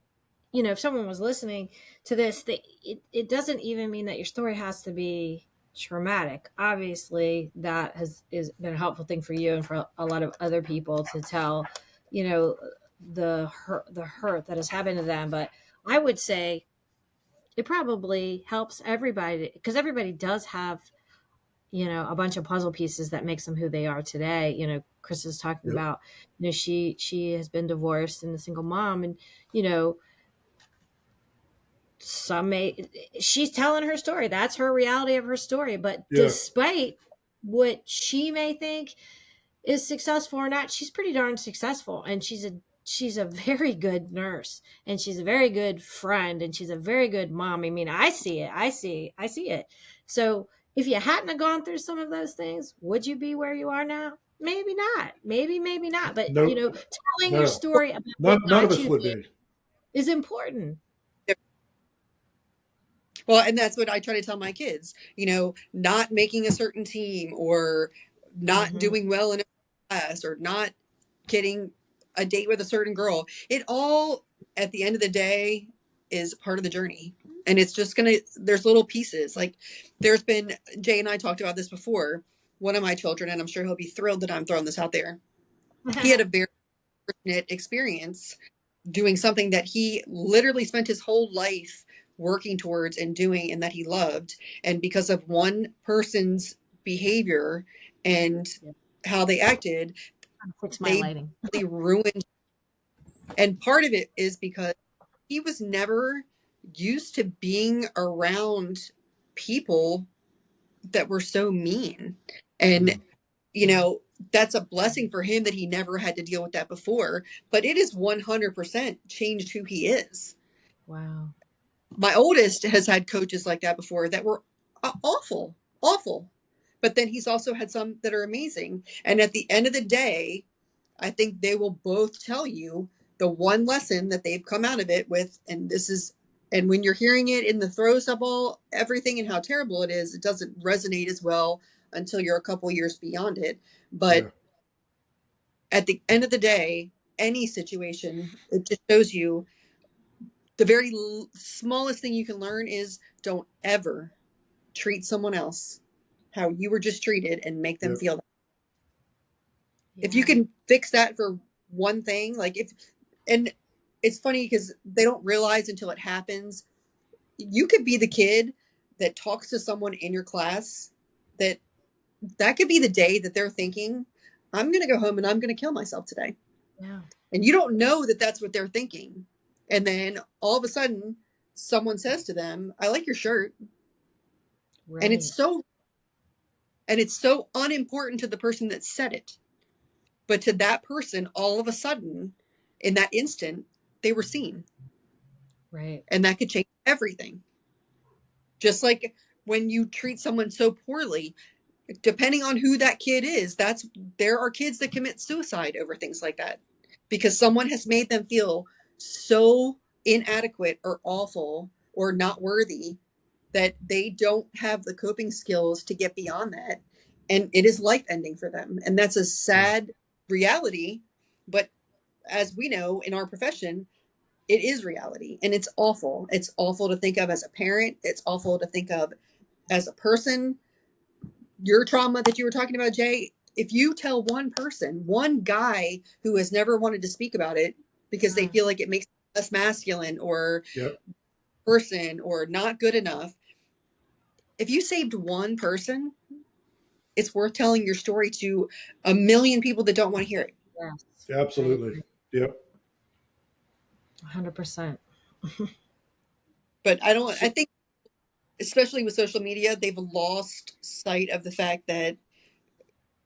if someone was listening to this, that it doesn't even mean that your story has to be traumatic. Obviously, that has been a helpful thing for you and for a lot of other people to tell, you know, the hurt that has happened to them. But I would say it probably helps everybody, because everybody does have, a bunch of puzzle pieces that makes them who they are today. Chris is talking Yep. about, she has been divorced and a single mom, and you know some may she's telling her story. That's her reality of her story. But Yeah. despite what she may think is successful or not, she's pretty darn successful, and she's a very good nurse, and she's a very good friend, and she's a very good mom. I mean, I see it. So if you hadn't have gone through some of those things, would you be where you are now? Maybe not. Maybe not. But No. telling your No. story about what None of got you us to would there be. is important. Well, and that's what I try to tell my kids, not making a certain team or not Hmm. doing well in class or not getting a date with a certain girl, it all at the end of the day is part of the journey. And it's just there's little pieces. Like there's been, Jay and I talked about this before. One of my children, and I'm sure he'll be thrilled that I'm throwing this out there. He had a very fortunate experience doing something that he literally spent his whole life working towards and doing, and that he loved. And because of one person's behavior and how they acted, Fix my they lighting. really ruined. And part of it is because he was never used to being around people that were so mean. And, you know, that's a blessing for him that he never had to deal with that before. But it is 100% changed who he is. Wow. My oldest has had coaches like that before that were awful, awful. But then he's also had some that are amazing. And at the end of the day, I think they will both tell you the one lesson that they've come out of it with. And this is, and when you're hearing it in the throes of all everything and how terrible it is, it doesn't resonate as well until you're a couple years beyond it. But at the end of the day, any situation, it just shows you the very smallest thing you can learn is don't ever treat someone else how you were just treated and make them feel that. If you can fix that for one thing, like and it's funny because they don't realize until it happens. You could be the kid that talks to someone in your class that could be the day that they're thinking, I'm going to go home and I'm going to kill myself today. Yeah. And you don't know that that's what they're thinking. And then all of a sudden someone says to them, I like your shirt. Right. And it's so unimportant to the person that said it. But to that person, all of a sudden, in that instant, they were seen. Right. And that could change everything. Just like when you treat someone so poorly, depending on who that kid is, there are kids that commit suicide over things like that because someone has made them feel so inadequate or awful or not worthy that they don't have the coping skills to get beyond that. And it is life ending for them. And that's a sad reality. But as we know in our profession, it is reality and it's awful. It's awful to think of as a parent. It's awful to think of as a person. Your trauma that you were talking about, Jay, if you tell one person, one guy who has never wanted to speak about it because they feel like it makes them less masculine or person or not good enough, if you saved one person, it's worth telling your story to a million people that don't want to hear it. Yes. Absolutely. Yep. 100%. But I think, especially with social media, they've lost sight of the fact that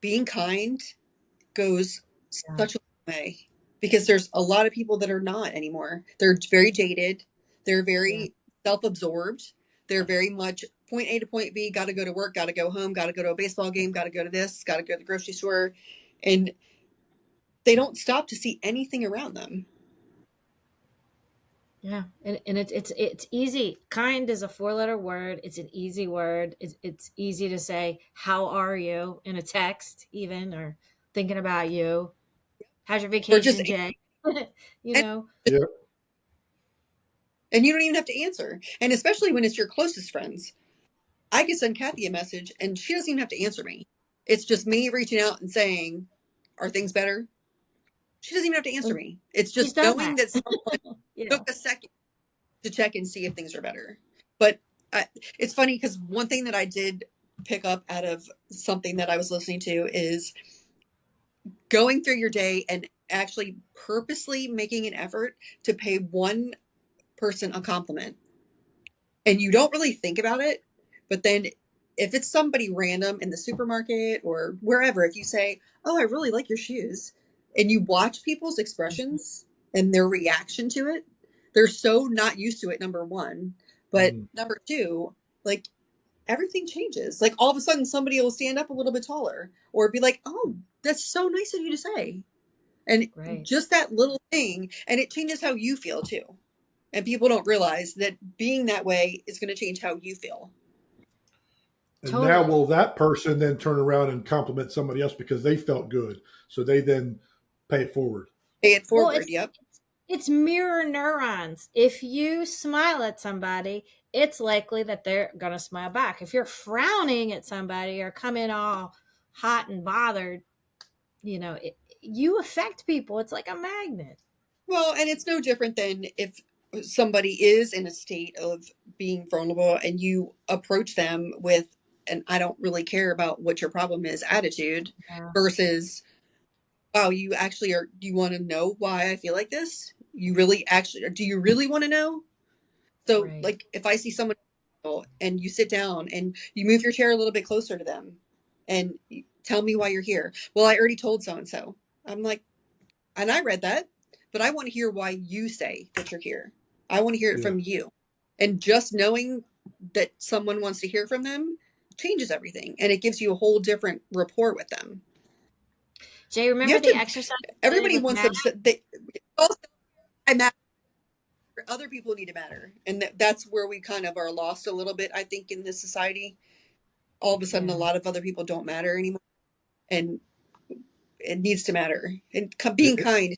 being kind goes such a long way because there's a lot of people that are not anymore. They're very jaded. They're very self-absorbed. They're very much point A to point B, got to go to work, got to go home, got to go to a baseball game, got to go to this, got to go to the grocery store. And they don't stop to see anything around them. Yeah. And it's easy. Kind is a 4-letter word. It's an easy word. It's easy to say, how are you in a text even, or thinking about you. How's your vacation, Jay? You know? Yeah. And you don't even have to answer. And especially when it's your closest friends. I can send Cathy a message and she doesn't even have to answer me. It's just me reaching out and saying, are things better? She doesn't even have to answer me. It's just knowing that someone took a second to check and see if things are better. But it's funny because one thing that I did pick up out of something that I was listening to is going through your day and actually purposely making an effort to pay one person a compliment. And you don't really think about it, but then if it's somebody random in the supermarket or wherever, if you say, oh, I really like your shoes, and you watch people's expressions and their reaction to it, they're so not used to it, number one. But number two, like everything changes. Like all of a sudden somebody will stand up a little bit taller or be like, oh, that's so nice of you to say. And just that little thing, and it changes how you feel too. And people don't realize that being that way is going to change how you feel. And now, Totally. will that person then turn around and compliment somebody else because they felt good? So they then pay it forward. Pay it Well, forward. Yep. it's mirror neurons. If you smile at somebody, it's likely that they're going to smile back. If you're frowning at somebody or coming all hot and bothered, you affect people. It's like a magnet. Well, and it's no different than if somebody is in a state of being vulnerable and you approach them with an I don't really care about what your problem is attitude Yeah. versus, wow, you actually are, do you want to know why I feel like this? You really actually, do you really want to know? So, Right. like, if I see someone and you sit down and you move your chair a little bit closer to them and you tell me why you're here. Well, I already told so and so. I'm like, and I read that, but I want to hear why you say that you're here. I want to hear it Yeah. from you. And just knowing that someone wants to hear from them changes everything. And it gives you a whole different rapport with them. Jay, You remember have the to, exercise we did everybody with wants Matt? them, they, also, I matter. Other people need to matter. And that's where we kind of are lost a little bit, I think, in this society. All of a sudden, a Yeah. lot of other people don't matter anymore. And it needs to matter. And being It, kind.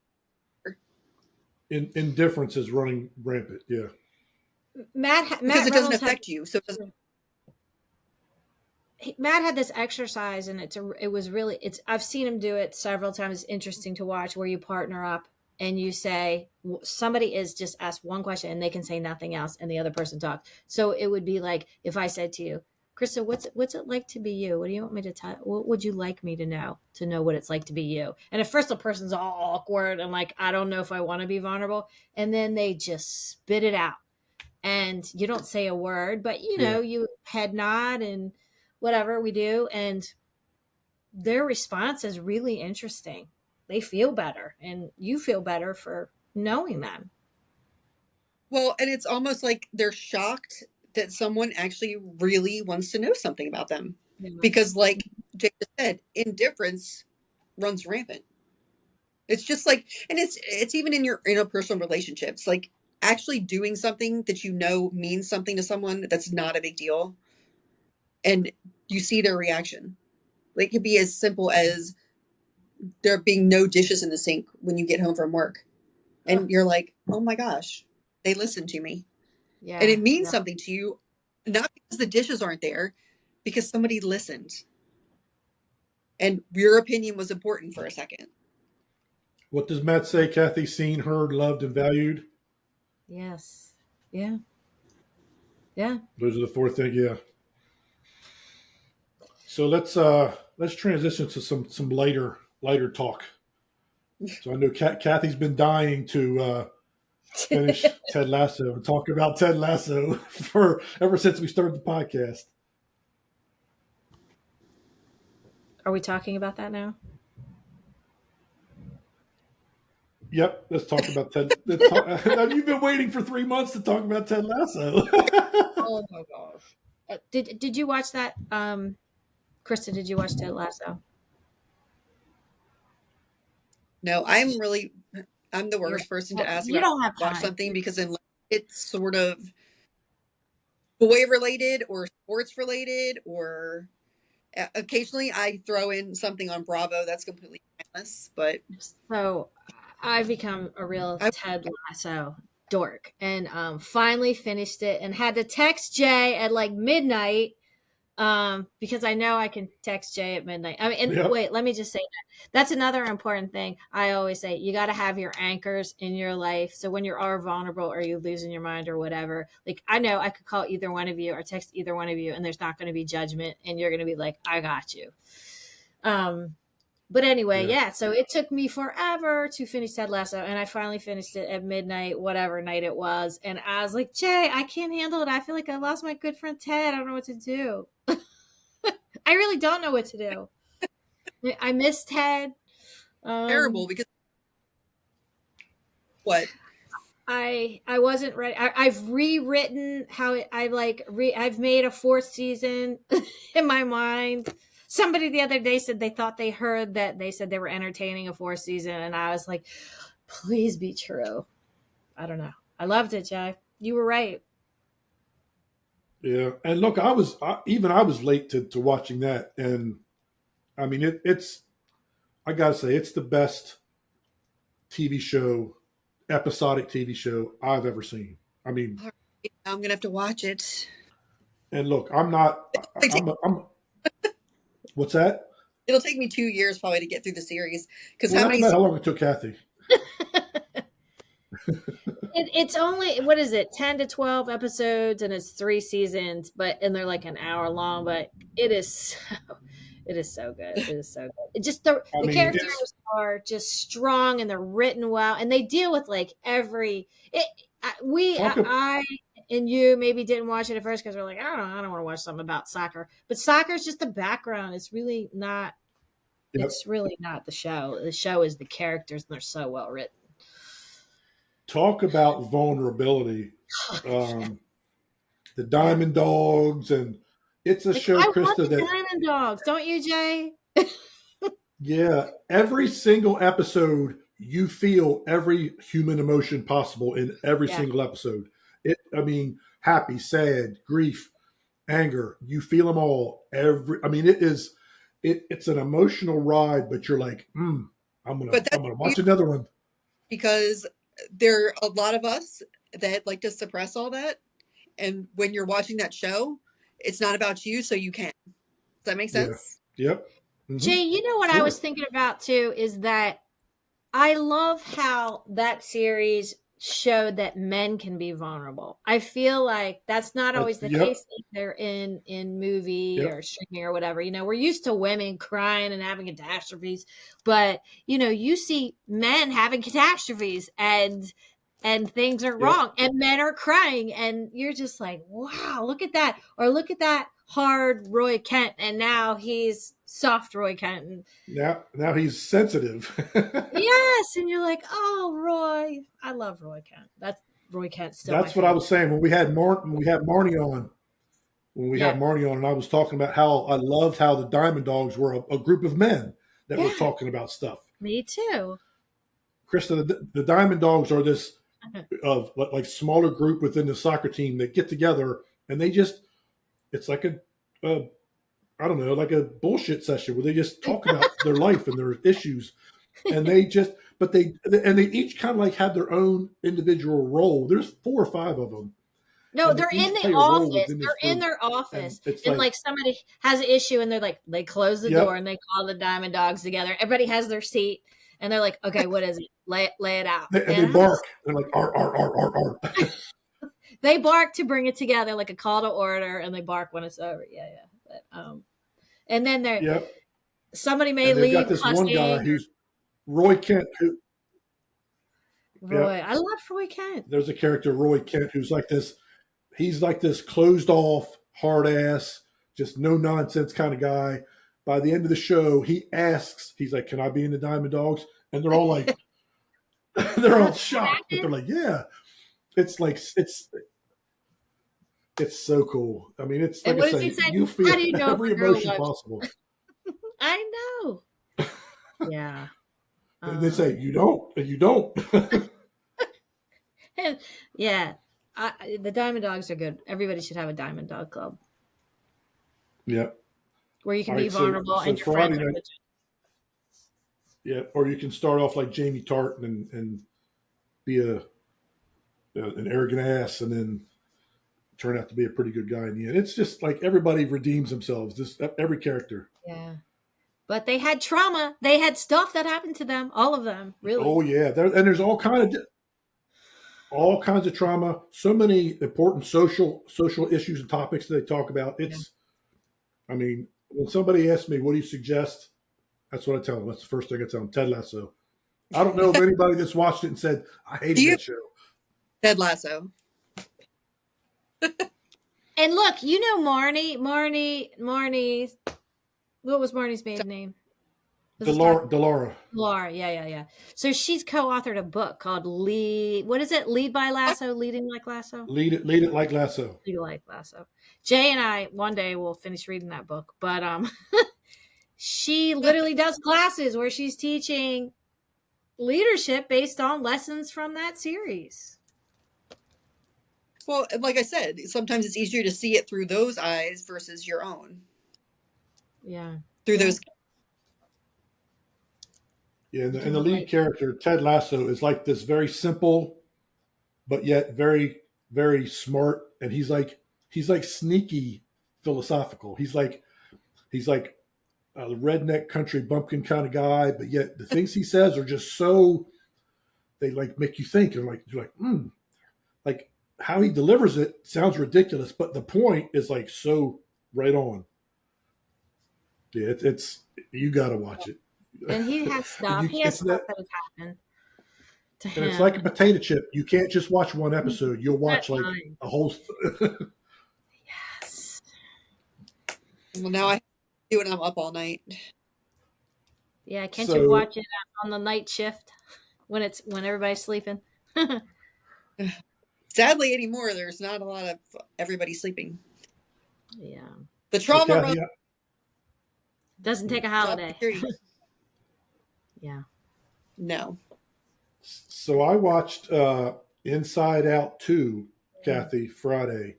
indifference is running rampant. Yeah. Because Matt it doesn't Reynolds had affect you. So it doesn't. Matt had this exercise, and it was really, I've seen him do it several times. It's interesting to watch, where you partner up and you say, somebody is just asked one question and they can say nothing else, and the other person talks. So it would be like if I said to you, Krista, what's it like to be you? What do you want me to tell? What would you like me to know what it's like to be you? And at first the person's all awkward and like, I don't know if I want to be vulnerable. And then they just spit it out, and you don't say a word, but Yeah. you head nod and whatever we do. And their response is really interesting. They feel better, and you feel better for knowing them. Well, and it's almost like they're shocked that someone actually really wants to know something about them. Yeah. Because, like Jay just said, indifference runs rampant. It's just like, and it's even in your interpersonal relationships, like actually doing something that you know means something to someone that's not a big deal, and you see their reaction. Like, it could be as simple as there being no dishes in the sink when you get home from work, Oh, and you're like, oh my gosh, they listened to me. And yeah. it means Yeah. something to you, not because the dishes aren't there, because somebody listened and your opinion was important for a second. What does Matt say? Cathy, seen, heard, loved, and valued. Yes. Yeah. Yeah. Those are the four things. Yeah. So let's transition to some lighter talk. So I know Cathy's been dying to finish Ted Lasso and talk about Ted Lasso for ever since we started the podcast. Are we talking about that now? Yep, let's talk about Ted. Now, you've been waiting for 3 months to talk about Ted Lasso. Oh my gosh. Did you watch that? Krista, did you watch Ted Lasso? No, I'm the You're worst person to ask you about don't have watch time. something because unless it's sort of boy related or sports related or occasionally I throw in something on Bravo that's completely mindless, but So I've become a real I Ted Lasso dork, and finally finished it and had to text Jay at like midnight, because I know I can text Jay at midnight. I mean, and Yep. wait, let me just say that's another important thing. I always say you got to have your anchors in your life. So when you are vulnerable or you losing your mind or whatever, like I know I could call either one of you or text either one of you, and there's not going to be judgment, and you're going to be like, I got you. Um, but anyway, Yeah. yeah. So it took me forever to finish Ted Lasso, and I finally finished it at midnight, whatever night it was. And I was like, Jay, I can't handle it. I feel like I lost my good friend Ted. I don't know what to do. I really don't know what to do. I miss Ted. terrible Um, because what? I wasn't ready. I've rewritten how I've made a fourth season in my mind. Somebody the other day said they thought they heard that they said they were entertaining a fourth season, and I was like, please be true. I don't know. I loved it, Jay. You were right. Yeah, and look, I was late to watching that, and I mean it's I gotta say it's the best TV show, episodic TV show I've ever seen. I mean, All right, I'm gonna have to watch it. and look, I'm not. It'll take, I'm. What's that? it'll take me 2 years probably to get through the series because Well, how that's many? not how long it took Kathy. It's only, what is it, 10 to 12 episodes, and it's 3 seasons, and they're like an hour long, but it is so, it is so good. It is so good. It just I the mean, characters it's are just strong, and they're written well, and they deal with like every it. talk. I and you maybe didn't watch it at first because we're like, I don't want to watch something about soccer, but soccer is just the background. It's really not. Yep. It's really not the show. The show is the characters, and they're so well written. Talk about vulnerability. Um, the Yeah. Diamond Dogs, and it's a Like, show, I want Krista, the that Diamond Dogs, don't you, Jay? yeah, every single episode you feel every human emotion possible in every Yeah. single episode. I mean, happy, sad, grief, anger, you feel them all. I mean, it's an emotional ride, but you're like, But I'm that's gonna watch another one. because there are a lot of us that like to suppress all that, and when you're watching that show, it's not about you, so you can. Does that make Yeah. sense? Yep. Hmm. Jay, you know what I was Sure. thinking about too is that I love how that series showed that men can be vulnerable. I feel like that's not always the Yep. case either in movie Yep. or streaming or whatever. We're used to women crying and having catastrophes, but you see men having catastrophes and things are Yep. wrong and men are crying and you're just like, wow, look at that. Or look at that hard Roy Kent and now he's soft Roy Kent. And Now he's sensitive. yes, and you're like, oh, Roy. I love Roy Kent. That's Roy Kent's still my That's what I favorite. was saying when we had Marnie on. When we had Yeah. Marnie on, and I was talking about how I loved how the Diamond Dogs were a group of men that were Yeah, talking about stuff. me too. Krista, the Diamond Dogs are this of like smaller group within the soccer team that get together and they just it's like a I don't know, like a bullshit session where they just talk about their life and their issues, and they each kind of like have their own individual role. There's 4 or 5 of them, No, and they they're in each the play a role office. within this They're in group, their and office. it's And like, like somebody has an issue and they're like, they close the door yep, and they call the Diamond Dogs together. Everybody has their seat and they're like, okay, what is it? Lay it out. and they And bark. They're like, ar. they bark to bring it together like a call to order and they bark when it's over. Yeah, yeah. And then Yep, somebody may and they've leave got this one guy cussing. who's Roy Kent. Roy. Yep, I love Roy Kent. there's a character Roy Kent who's like this. He's like this closed off, hard ass, just no nonsense kind of guy. By the end of the show, he's like, "Can I be in the Diamond Dogs?" And they're all like, they're all shocked, but they're like, "Yeah." It's like it's so cool. I mean, it's And like I what does he say, say? you How feel do you know if every a girl emotion loves possible. you? I know. Yeah. And they say, "You don't, and you don't." Yeah. The Diamond Dogs are good. Everybody should have a Diamond Dog Club Yeah. where you can All be right. So vulnerable so and your friends Friday are night, legit. yeah, or you can start off like Jamie Tart and be an arrogant ass, and then turn out to be a pretty good guy in the end. It's just like everybody redeems themselves. This every character. Yeah. But they had trauma. They had stuff that happened to them. All of them, really. Oh yeah, and there's all kinds of trauma. So many important social issues and topics that they talk about. Yeah. I mean, when somebody asks me, "What do you suggest?" That's what I tell them. That's the first thing I tell them. Ted Lasso. I don't know of anybody that's watched it and said I Do hated you that show. Ted Lasso? And look, Marnie. What was Marnie's maiden name? Delora. Laura. Yeah. So she's co-authored a book called Lead. What is it? Lead by Lasso. Leading like Lasso. Lead it like Lasso. Lead like Lasso. Jay and I one day will finish reading that book, but she literally does classes where she's teaching leadership based on lessons from that series. Well, like I said, sometimes it's easier to see it through those eyes versus your own. Yeah. Through Yeah. those. Yeah, You and can the lead relate. character, Ted Lasso, is like this very simple, but yet very, very smart. And he's like sneaky philosophical. He's like a redneck country bumpkin kind of guy, but yet the things he says are just so they like make you think and like you're like, like how he delivers it sounds ridiculous, but the point is like so right on. Yeah, it's you got to watch it. And he has stuff. you He has it's stuff that, that has happened to and it's like a him. potato chip. You can't just watch one episode. You'll That watch like time. a whole. Yes. Well, now I do it. I'm up all night. Yeah. Can't you So watch it on the night shift when everybody's sleeping? Sadly, anymore, there's not a lot of everybody sleeping. Yeah. The so trauma Kathy, run Doesn't take a job holiday. security. Yeah. No. so I watched Inside Out 2, Kathy, Friday.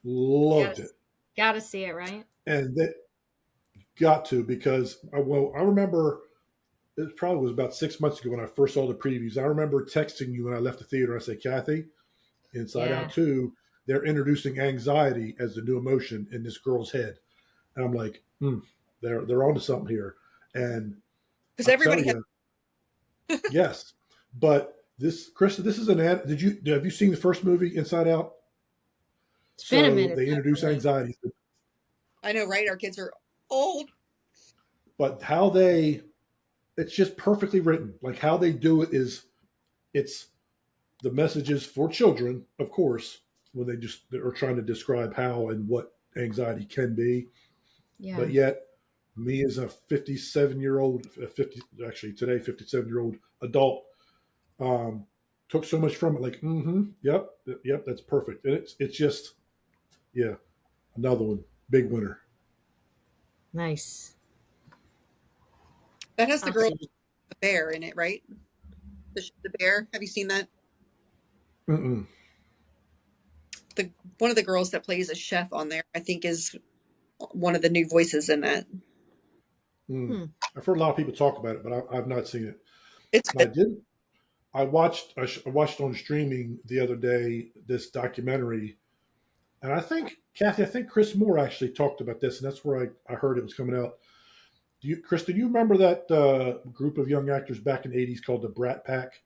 Loved Gotta, it. gotta see it, right? And that got to because I remember it probably was about 6 months ago when I first saw the previews. I remember texting you when I left the theater. I said, Kathy, Inside Yeah. Out 2, they're introducing anxiety as the new emotion in this girl's head. And I'm like, they're onto something here. And Because I'll tell everybody has. you, yes. But this, Krista, this is have you seen the first movie, Inside Out? It's been a So minute. they introduce anxiety, I know, right? Our kids are old. but it's just perfectly written. Like how they do it is, it's the messages for children, of course, when they are trying to describe how and what anxiety can be. Yeah. But yet, me as a 57-year-old, 50 actually today 57-year-old adult, took so much from it. Like, yep, that's perfect. And it's just, yeah, another one, big winner. Nice. That has the I'll girl, see. the bear in it, right? The bear. Have you seen that? Mm-mm. One of the girls that plays a chef on there, I think, is one of the new voices in that. Hmm. I've heard a lot of people talk about it, but I've not seen it. It's And I good. did. I watched on streaming the other day this documentary, and I think Kathy, I think Chris Moore actually talked about this, and that's where I heard it was coming out. Chris, do you remember that group of young actors back in the '80s called the Brat Pack?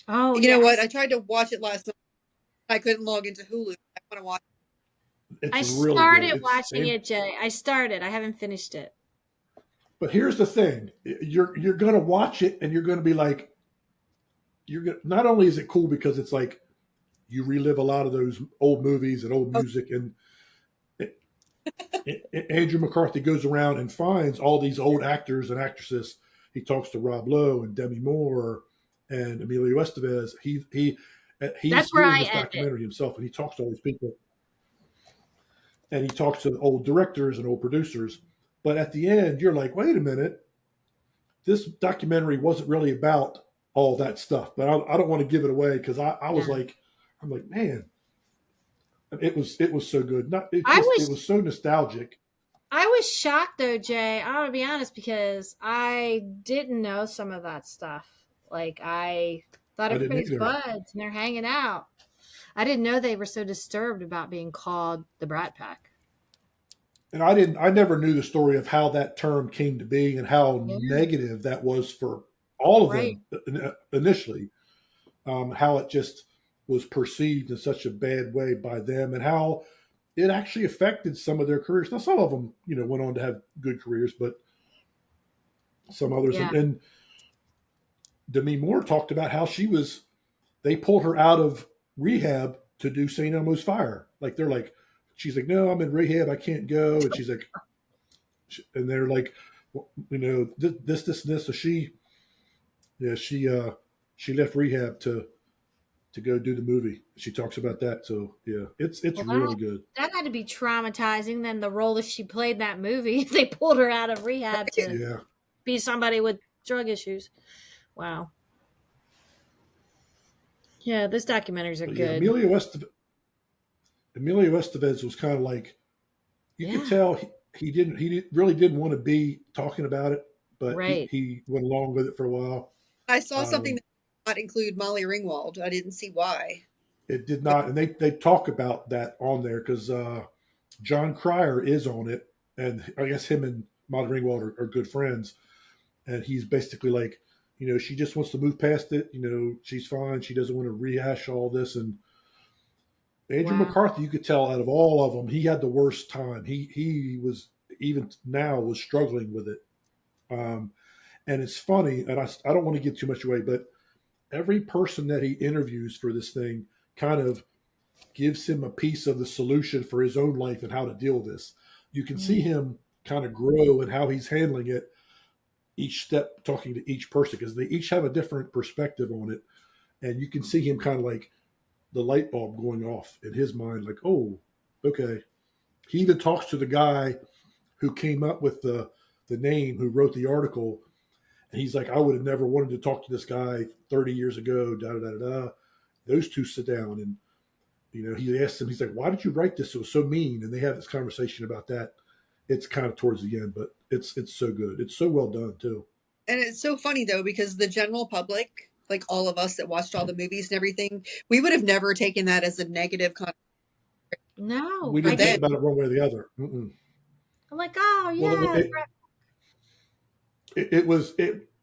Oh, You know what? yes. I tried to watch it last night. I couldn't log into Hulu. I want to watch. It's I really good. started watching it, Jay. I started. I haven't finished it. But here's the thing: you're gonna watch it, and you're gonna be like, not only is it cool because it's like you relive a lot of those old movies and old Oh, music, and Andrew McCarthy goes around and finds all these old actors and actresses. He talks to Rob Lowe and Demi Moore and Emilio Estevez. He's That's where doing I this ended. documentary himself, and he talks to all these people, and he talks to old directors and old producers. But at the end, you're like, wait a minute, this documentary wasn't really about all that stuff. But I don't want to give it away because I was Yeah. like, I'm like, man, it was so good. I It was so nostalgic. was shocked though, Jay. I want to be honest because I didn't know some of that stuff. Like I thought I didn't everybody's either. buds and they're hanging out. I didn't know they were so disturbed about being called the Brat Pack. And I never knew the story of how that term came to be and how Yeah. negative that was for all of Right. them initially. How it just was perceived in such a bad way by them, and how it actually affected some of their careers. Now, some of them, went on to have good careers, but some others. Yeah. And Demi Moore talked about how they pulled her out of rehab to do St. Elmo's Fire. Like they're like, she's like, no, I'm in rehab, I can't go, and she's like, and they're like, well, this. So she left rehab to go do the movie. She talks about that. So yeah, it's Well, really good. that had to be traumatizing. Then the role that she played in that movie, they pulled her out of rehab to Yeah, be somebody with drug issues. Wow. Yeah, those documentaries are but yeah, good. Emilio Estevez. Emilio Estevez was kind of like, you could Yeah. tell really didn't want to be talking about it, but Right. he went along with it for a while. I saw something Um, that did not include Molly Ringwald. I didn't see why. it did But not, and they talk about that on there because John Cryer is on it, and I guess him and Molly Ringwald are good friends, and he's basically like, she just wants to move past it. She's fine. She doesn't want to rehash all this. And Andrew Wow. McCarthy, you could tell out of all of them, he had the worst time. He was even now was struggling with it. Um, and it's funny, and I don't want to give too much away, but every person that he interviews for this thing kind of gives him a piece of the solution for his own life and how to deal with this. You can see him kind of grow and how he's handling it each step, talking to each person because they each have a different perspective on it. And you can see him kind of like the light bulb going off in his mind, like, oh, okay. He even talks to the guy who came up with the name, who wrote the article. And he's like, I would have never wanted to talk to this guy 30 years ago, da da da da. Those two sit down and he asked him, he's like, why did you write this? It was so mean. And they have this conversation about that. It's kind of towards the end, but it's so good. It's so well done too. and it's so funny though, because the general public, like all of us that watched all the movies and everything, we would have never taken that as a negative No, We I didn't think did. about it one way or the other. Mm-mm. I'm like, oh Well, yeah. it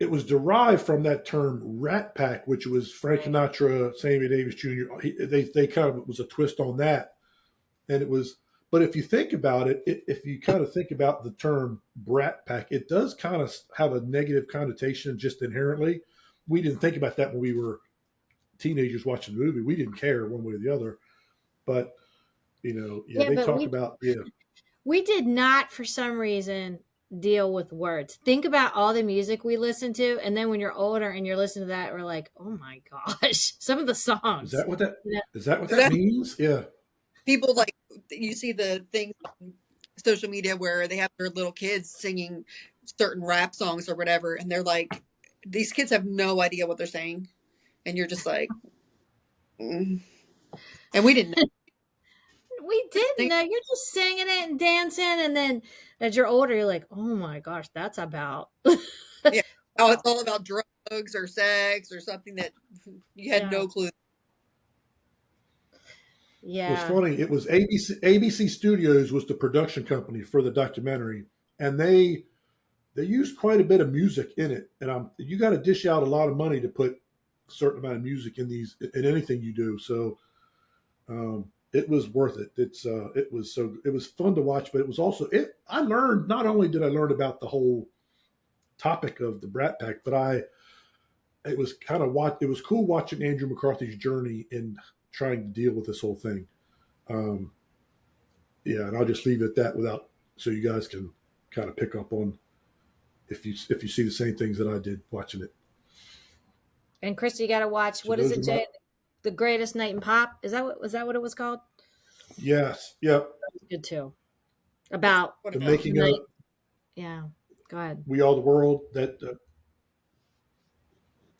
was derived from that term Rat Pack, which was Frank Sinatra, Sammy Davis Jr. They kind of, it was a twist on that, and it was. But if you think about it, if you kind of think about the term Brat Pack, it does kind of have a negative connotation just inherently. We didn't think about that when we were teenagers watching the movie. We didn't care one way or the other, but Yeah, they but talk about we did not for some reason deal with words. Think about all the music we listened to, and then when you're older and you're listening to that, we're like, oh my gosh, some of the Is songs. that what that You know? is that what So that that means? Yeah. people like, you see the things on social media where they have their little kids singing certain rap songs or whatever, and they're like, these kids have no idea what they're saying, and you're just like, mm. And we didn't We didn't know. know. You're just singing it and dancing, and then as you're older, you're like, oh my gosh, that's about. Yeah. Oh, it's all about drugs or sex or something that you had Yeah. no clue. It was Yeah. funny. It was ABC Studios was the production company for the documentary, and they used quite a bit of music in it. And you got to dish out a lot of money to put a certain amount of music in anything you do. So it was worth it. It was fun to watch, but it was also I learned, not only did I learn about the whole topic of the Brat Pack, but it was it was cool watching Andrew McCarthy's journey in trying to deal with this whole thing. Um, yeah, and I'll just leave it at that so you guys can kind of pick up on if you see the same things that I did watching it. And Krista, you got to watch. So What is those it, are Jay? The Greatest Night in Pop. Was that what it was called? yes, yep. That was good too. About What The about making night. of Yeah. Go ahead. We Are the World. That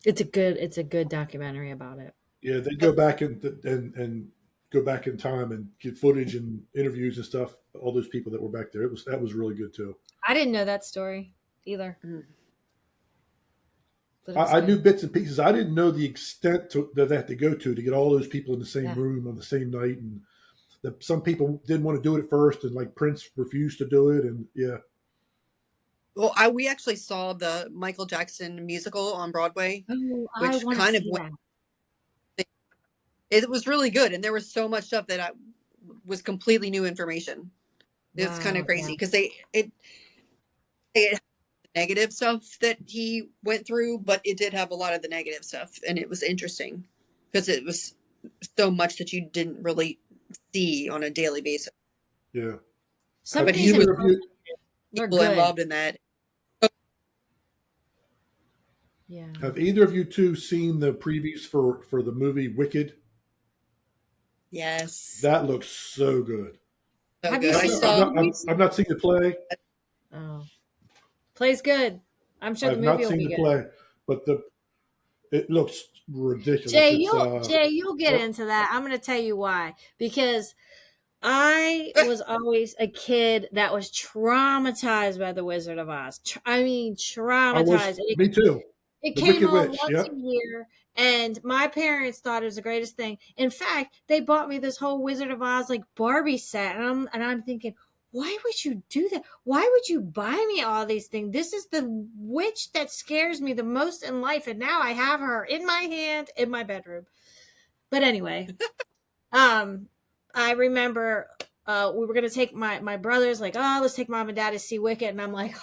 It's a good documentary about it. yeah, they go back and go back in time and get footage and interviews and stuff. All those people that were back there. That was really good too. I didn't know that story either. Mm. But it was I good. knew bits and pieces. I didn't know the extent that they had to go to get all those people in the same Yeah. room on the same night, and that some people didn't want to do it at first, and like Prince refused to do it, and yeah. Well, we actually saw the Michael Jackson musical on Broadway, Oh, I which want to kind of see went. that. It was really good, and there was so much stuff that was completely new information. It was kind of Wow. crazy Yeah. because it had negative stuff that he went through, but it did have a lot of the negative stuff, and it was interesting because it was so much that you didn't really see on a daily basis. Yeah. Some But of these he was they're people good. involved in that. Yeah. Have either of you two seen the previews for the movie Wicked? Yes, That looks so good. so Have you good. I seen saw. I've not seen the play. Oh, plays good. I'm sure the I've movie not will seen be the good. play, but it looks ridiculous. Jay, It's you'll get well, into that. I'm going to tell you why. Because I was always a kid that was traumatized by the Wizard of Oz. I mean, I was, traumatized. me too. It The came Wicked on Witch. once a Yep. year, and my parents thought it was the greatest thing. In fact, they bought me this whole Wizard of Oz like Barbie set, and I'm thinking, why would you do that? Why would you buy me all these things? This is the witch that scares me the most in life, and now I have her in my hand in my bedroom. But anyway, I remember we were gonna take my brothers, like, oh, let's take mom and dad to see Wicked, and I'm like,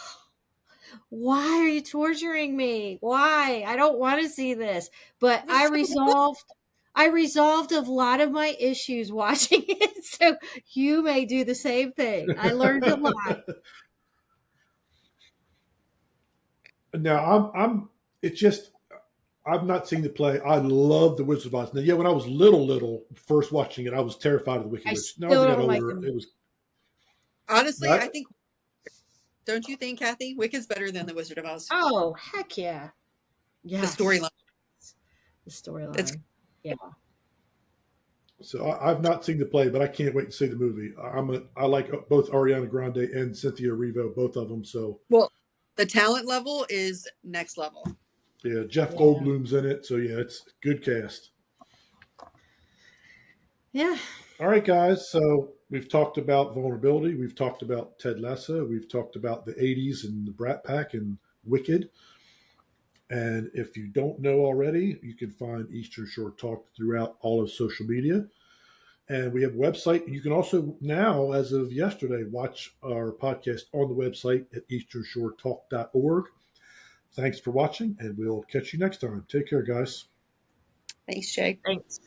why are you torturing me? Why? I don't want to see this. But I resolved a lot of my issues watching it. So you may do the same thing. I learned a lot. Now it's just, I've not seen the play. I love the Wizard of Oz. Now, yeah, when I was little, first watching it, I was terrified of the Wicked I Witch. Now, as I still got don't like older, them. it was Honestly, I not. think, don't you think, Kathy? Wicked's better than The Wizard of Oz. Oh, heck yeah. The Yes. storyline. The It's storyline. Yeah. So I've not seen the play, but I can't wait to see the movie. I like both Ariana Grande and Cynthia Erivo, both of them. So well, the talent level is next level. yeah, Jeff Yeah. Goldblum's in it. So yeah, it's a good cast. Yeah. All right, guys. So we've talked about vulnerability. We've talked about Ted Lasso. We've talked about the '80s and the Brat Pack and Wicked. And if you don't know already, you can find Eastern Shore Talk throughout all of social media. And we have a website. You can also now, as of yesterday, watch our podcast on the website at easternshoretalk.org. Thanks for watching, and we'll catch you next time. Take care, guys. Thanks, Jay. Thanks.